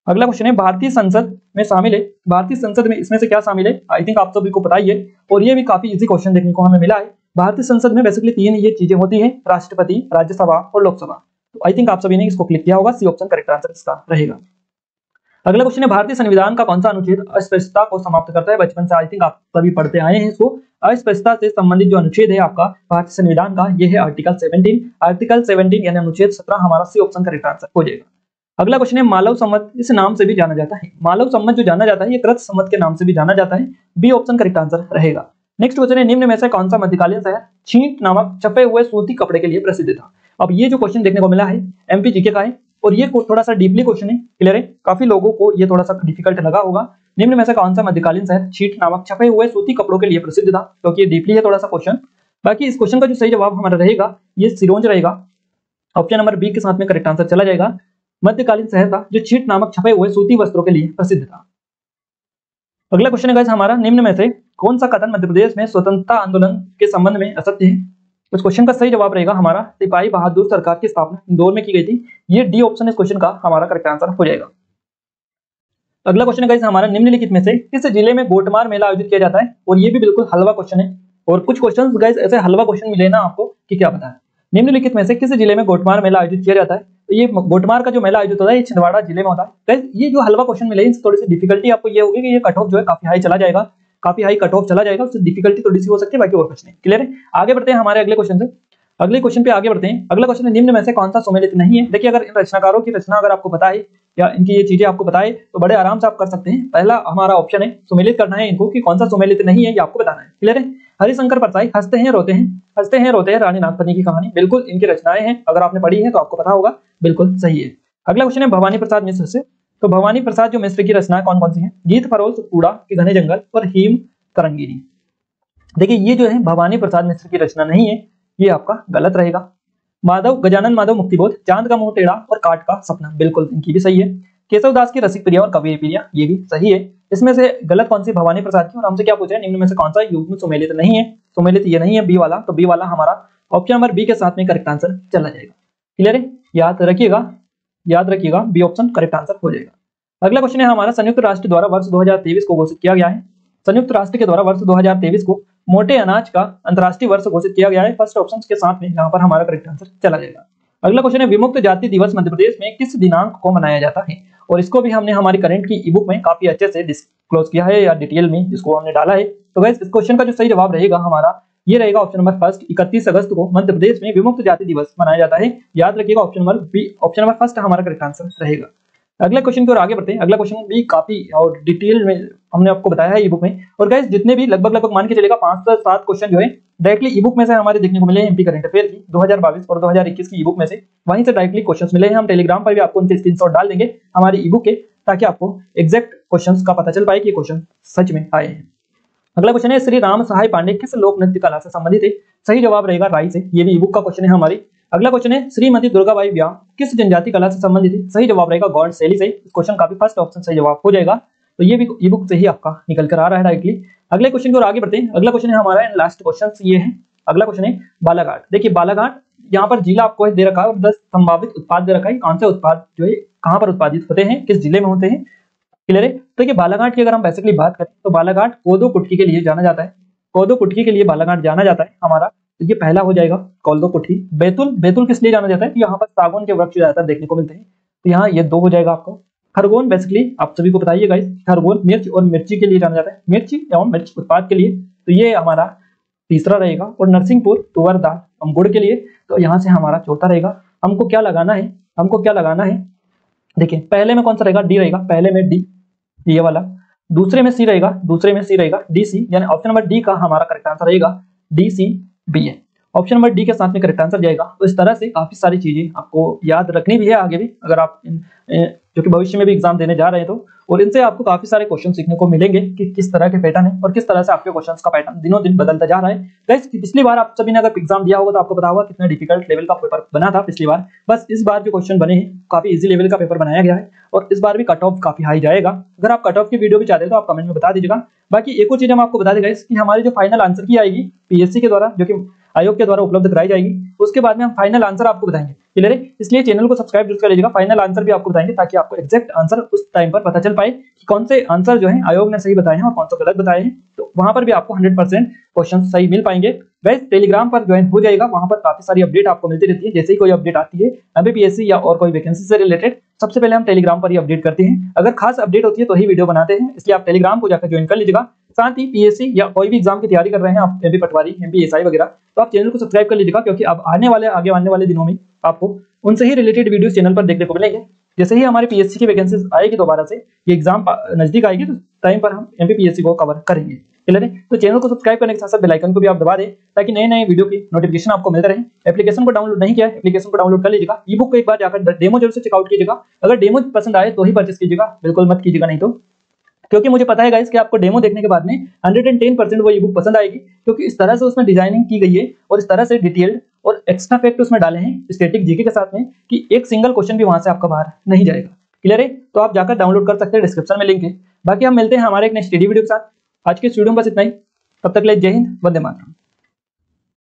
अगला क्वेश्चन है, भारतीय संसद में शामिल है, भारतीय संसद में इसमें से क्या शामिल है। आई थिंक आप सभी को पता ही है और ये भी काफी इजी क्वेश्चन देखने को हमें मिला है। भारतीय संसद में बेसिकली तीन ये चीजें होती है, राष्ट्रपति, राज्यसभा और लोकसभा। तो आई थिंक आप सभी ने इसको क्लिक किया होगा। सी ऑप्शन करेक्ट आंसर इसका रहेगा। अगला क्वेश्चन है, भारतीय संविधान का कौन सा अनुच्छेद अस्पष्टता को समाप्त करता है। बचपन से आई थिंक आप सभी पढ़ते आए हैं इसको। अस्पष्टता से संबंधित जो अनुच्छेद है आपका भारतीय संविधान का, ये है आर्टिकल 17। आर्टिकल 17 यानी अनुच्छेद 17 हमारा सी ऑप्शन करेक्ट आंसर हो जाएगा। अगला क्वेश्चन है, मालव सम्मत इस नाम से भी जाना जाता है। मालव सम्मत जो जाना जाता है ये कृत सम्मत के नाम से भी जाना जाता है। बी ऑप्शन करेक्ट आंसर रहेगा। नेक्स्ट क्वेश्चन है, निम्न में से कौन सा मध्यकालीन शहर छींट नामक छपे हुए सूती कपड़े के लिए प्रसिद्ध था। अब ये जो क्वेश्चन देखने को मिला है एमपी जीके का है और ये थोड़ा सा डीपली क्वेश्चन है, क्लियर है। काफी लोगों को ये थोड़ा सा डिफिकल्ट लगा होगा। निम्न में से कौन सा मध्यकालीन शहर छींट नामक छपे हुए सूती कपड़ों के लिए प्रसिद्ध था, क्योंकि ये डीपली है थोड़ा सा क्वेश्चन। बाकी इस क्वेश्चन का जो सही जवाब हमारा रहेगा ये सिरोंज रहेगा। ऑप्शन नंबर बी के साथ में करेक्ट आंसर चला जाएगा। मध्यकालीन शहर था जो छींट नामक छपे हुए सूती वस्त्रों के लिए प्रसिद्ध था। अगला क्वेश्चन है गाइस हमारा, निम्न में से कौन सा कथन मध्य प्रदेश में स्वतंत्रता आंदोलन के संबंध में असत्य है। इस क्वेश्चन का सही जवाब रहेगा हमारा सिपाही बहादुर सरकार की स्थापना इंदौर में की गई थी। ये डी ऑप्शन इस क्वेश्चन का हमारा करेक्ट आंसर हो जाएगा। अगला क्वेश्चन है गाइस हमारा, निम्नलिखित में से किस जिले में गोटमार मेला आयोजित किया जाता है। और ये भी बिल्कुल हलवा क्वेश्चन है और कुछ क्वेश्चन गाइस ऐसे हलवा क्वेश्चन मिले ना आपको कि क्या पता है। निम्नलिखित में से किस जिले में गोटमार मेला आयोजित किया जाता है। तो ये गोटमार का जो मेला आयोजित होता है ये छिंदवाड़ा जिले में होता है। गाइस ये जो हलवा क्वेश्चन मिले इनसे थोड़ी सी डिफिकल्टी आपको ये होगी कि ये कट ऑफ जो है काफी हाई चला जाएगा, काफी हाई कट ऑफ चला जाएगा, उससे डिफिकल्टी थोड़ी सी हो सकती है, बाकी और कुछ नहीं। क्लियर है। आगे बढ़ते हैं हमारे अगले क्वेश्चन से। अगले क्वेश्चन पे आगे बढ़ते हैं। अगला क्वेश्चन है, निम्न में से कौन सा सुमेलित नहीं है। देखिए अगर इन रचनाकारों की रचना अगर आपको पता है या इनकी ये चीजें आपको पता है तो बड़े आराम से आप कर सकते हैं। पहला हमारा ऑप्शन है सुमेलित करना है इनको कि कौन सा सुमेलित नहीं है ये आपको बताना है। क्लियर है। हरिशंकर परसाई हंसते हैं रोते हैं, हंसते हैं रोते हैं रानी नागफनी की कहानी, बिल्कुल इनकी रचनाएं हैं। अगर आपने पढ़ी है तो आपको पता होगा, बिल्कुल सही है। अगला क्वेश्चन है भवानी प्रसाद मिश्र से। तो भवानी प्रसाद जो मिश्र की रचना कौन कौन सी है। गीत फरोज, कूड़ा के घने जंगल और हीम तरंगिनी। देखिए ये जो है भवानी प्रसाद मिश्र की रचना नहीं है, ये आपका गलत रहेगा। माधव गजानन माधव मुक्तिबोध, चांद का मुंह टेढ़ा और काट का सपना, बिल्कुल इनकी भी सही है। केशवदास की रसिक प्रिया और कबीर प्रिया, ये भी सही है। इसमें से गलत कौन सी भवानी प्रसाद की, और हमसे क्या पूछ रहे हैं निम्न में से कौन सा युग्म सुमेलित नहीं है। सुमेलित ये नहीं है बी वाला, तो बी वाला हमारा ऑप्शन नंबर बी के साथ में करेक्ट आंसर चला जाएगा। क्लियर है। याद रखिएगा बी ऑप्शन करेक्ट आंसर हो जाएगा। अगला क्वेश्चन है हमारा, संयुक्त राष्ट्र द्वारा वर्ष 2023 को घोषित किया गया है। संयुक्त राष्ट्र के द्वारा वर्ष 2023 को मोटे अनाज का अंतर्राष्ट्रीय वर्ष घोषित किया गया है। फर्स्ट ऑप्शन के साथ में यहाँ पर हमारा करेक्ट आंसर चला जाएगा। अगला क्वेश्चन है, विमुक्त जाति दिवस मध्य प्रदेश में किस दिनांक को मनाया जाता है। और इसको भी हमने हमारी करंट की ई बुक में काफी अच्छे से डिस्क्लोज किया है या डिटेल में इसको हमने डाला है। तो गाइस इस क्वेश्चन का जो सही जवाब रहेगा हमारा ये रहेगा ऑप्शन नंबर फर्स्ट, 31 अगस्त को मध्य प्रदेश में विमुक्त जाति दिवस मनाया जाता है। याद रखिएगा option number B, option number first हमारा करेक्ट आंसर रहेगा। अगला क्वेश्चन की ओर आगे बढ़ते हैं। अगला क्वेश्चन भी काफी और डिटेल में हमने आपको बताया है ई बुक में। और गाइस जितने भी लगभग मान के चलेगा 5 से 7 क्वेश्चन जो है डायरेक्टली ई बुक में से हमारे देखने को मिले हैं। एमपी करंट अफेयर की 2022 और 2021 की ई बुक में से वहीं से डायरेक्टली क्वेश्चंस मिले हैं। हम टेलीग्राम पर भी आपको उनके स्क्रीनशॉट डाल देंगे हमारी ई बुक के, ताकि आपको एग्जैक्ट क्वेश्चंस का पता चल पाए कि क्वेश्चन सच में आए हैं। अगला क्वेश्चन है, श्री राम सहाय पांडे किस लोक नृत्य कला से संबंधित है। सही जवाब रहेगा राई से, ये भी ई बुक का क्वेश्चन है हमारी। अगला क्वेश्चन है, श्रीमती दुर्गाबाई व्याम किस जनजाति कला से संबंधित है। सही जवाब रहेगा गौड़ शैली से। इस क्वेश्चन का भी फर्स्ट ऑप्शन सही जवाब हो जाएगा। तो ये भी ई बुक से ही आपका निकल कर आ रहा है डायरेक्टली। अगले क्वेश्चन की ओर आगे बढ़ते हैं। अगला क्वेश्चन है हमारा लास्ट क्वेश्चन ये है। अगला क्वेश्चन है बालाघाट। देखिए बालाघाट यहाँ पर जिला आपको दे रखा है और 10 संभावित उत्पाद दे रखा है। कौन से उत्पाद जो है कहाँ पर उत्पादित होते हैं, किस जिले में होते हैं। क्लियर है। तो ये बालाघाट की अगर हम बेसिकली बात करें तो बालाघाट कोदो कुटकी के लिए जाना जाता है। कोदो कुटकी के लिए बालाघाट जाना जाता है हमारा। तो ये पहला हो जाएगा कोदो कुटकी। बैतूल किस लिए जाना जाता है, तो यहाँ पर सागौन के वृक्ष ज्यादातर देखने को मिलते हैं। तो यहाँ ये 2 हो जाएगा आपको। खरगोन बेसिकली आप सभी को बताइए गाइस, खरगोन मिर्च और मिर्ची के लिए जाना जाता है, मिर्ची एवं मिर्च उत्पाद के लिए। तो ये हमारा तीसरा रहेगा। और नरसिंहपुर तुअर दाल एवं गुड़ के लिए। तो यहाँ से हमारा चौथा रहेगा। हमको क्या लगाना है, देखिए पहले में कौन सा रहेगा, डी रहेगा, पहले में डी ये वाला, दूसरे में सी रहेगा, दूसरे में सी रहेगा, डी सी, यानी ऑप्शन नंबर डी का हमारा करेक्ट आंसर रहेगा डी सी बी है। ऑप्शन नंबर डी के साथ में करेक्ट आंसर जाएगा। तो इस तरह से काफी सारी चीजें आपको याद रखनी भी है आगे भी, अगर आप जो कि भविष्य में भी एग्जाम देने जा रहे हैं तो, और इनसे आपको काफी सारे क्वेश्चन सीखने को मिलेंगे कि किस तरह के पैटर्न है और किस तरह से आपके क्वेश्चंस का पैटर्न दिनों दिन बदलता जा रहा है। गाइस पिछली बार आप सभी ने अगर एग्जाम दिया होगा तो आपको पता होगा कितना डिफिकल्ट लेवल का पेपर बना था पिछली बार। बस इस बार जो क्वेश्चन बने हैं काफी इजी लेवल का पेपर बनाया गया है और इस बार भी कट ऑफ काफी हाई जाएगा। अगर आप कट ऑफ की वीडियो भी चाहते हैं तो आप कमेंट में बता दीजिएगा। बाकी एक और चीज हम आपको बता देगा कि हमारी जो फाइनल आंसर की आएगी पीएससी के द्वारा, जो कि आयोग के द्वारा उपलब्ध कराई जाएगी, उसके बाद में हम फाइनल आंसर आपको बताएंगे। क्लियर है? इसलिए चैनल को सब्सक्राइब जरूर कर लीजिएगा। फाइनल आंसर भी आपको बताएंगे ताकि आपको एग्जैक्ट आंसर उस टाइम पर पता चल पाए कि कौन से आंसर जो है आयोग ने सही बताए हैं और कौन से गलत बताए हैं। तो वहां पर भी आपको 100% क्वेश्चन सही मिल पाएंगे। गाइस टेलीग्राम पर ज्वाइन हो जाएगा, वहां पर काफी सारी अपडेट आपको मिलती रहती है। जैसे ही कोई अपडेट आती है एमपीपीएससी या और कोई वैकेंसी से रिलेटेड, सबसे पहले हम टेलीग्राम पर ही अपडेट करते हैं। अगर खास अपडेट होती है तो ही वीडियो बनाते हैं, इसलिए आप टेलीग्राम को जाकर ज्वाइन कर लीजिएगा। साथ ही पीएससी या कोई भी एग्जाम की तैयारी कर रहे हैं आप, एमपी पटवारी, एमपी एसआई वगैरह, तो आप चैनल को सब्सक्राइब कर लीजिएगा, क्योंकि अब आगे आने वाले दिनों में आपको उनसे ही रिलेटेड वीडियो चैनल पर देखने को मिलेंगे। जैसे ही हमारे पीएससी की वैकेंसीज आएगी दोबारा से, ये एग्जाम नजदीक आएगी, तो टाइम पर हम एमपीपीएससी को कवर करेंगे। क्लियर है? तो चैनल को सब्सक्राइब करने के साथ साथ बेल आइकन को भी आप दबा दें ताकि नए नए वीडियो की नोटिफिकेशन आपको मिलते रहे। एप्लीकेशन को डाउनलोड नहीं किया है, एप्लीकेशन को डाउनलोड कर लीजिएगा। ई बुक को एक बार जाकर डेमो जरूर से चेकआउट कीजिएगा। अगर डेमो पसंद आए तो ही परचेस कीजिएगा, बिल्कुल मत कीजिएगा नहीं तो, क्योंकि मुझे पता है गाइस कि आपको डेमो देखने के बाद में 110% वो ई बुक पसंद आएगी, क्योंकि इस तरह से उसमें डिजाइनिंग की गई है और इस तरह से डिटेल्ड और एक्स्ट्रा फैक्ट उसमें डाले हैं स्टैटिक जीके के साथ में कि एक सिंगल क्वेश्चन भी वहां से आपका बाहर नहीं जाएगा। क्लियर है? तो आप जाकर डाउनलोड कर सकते हैं, डिस्क्रिप्शन में लिंक है। बाकी हम मिलते हैं हमारे एक नेक्स्ट वीडियो के साथ। आज के स्टूडियो में बस इतना ही, तब तक के लिए जय हिंद, वंदे मातरम।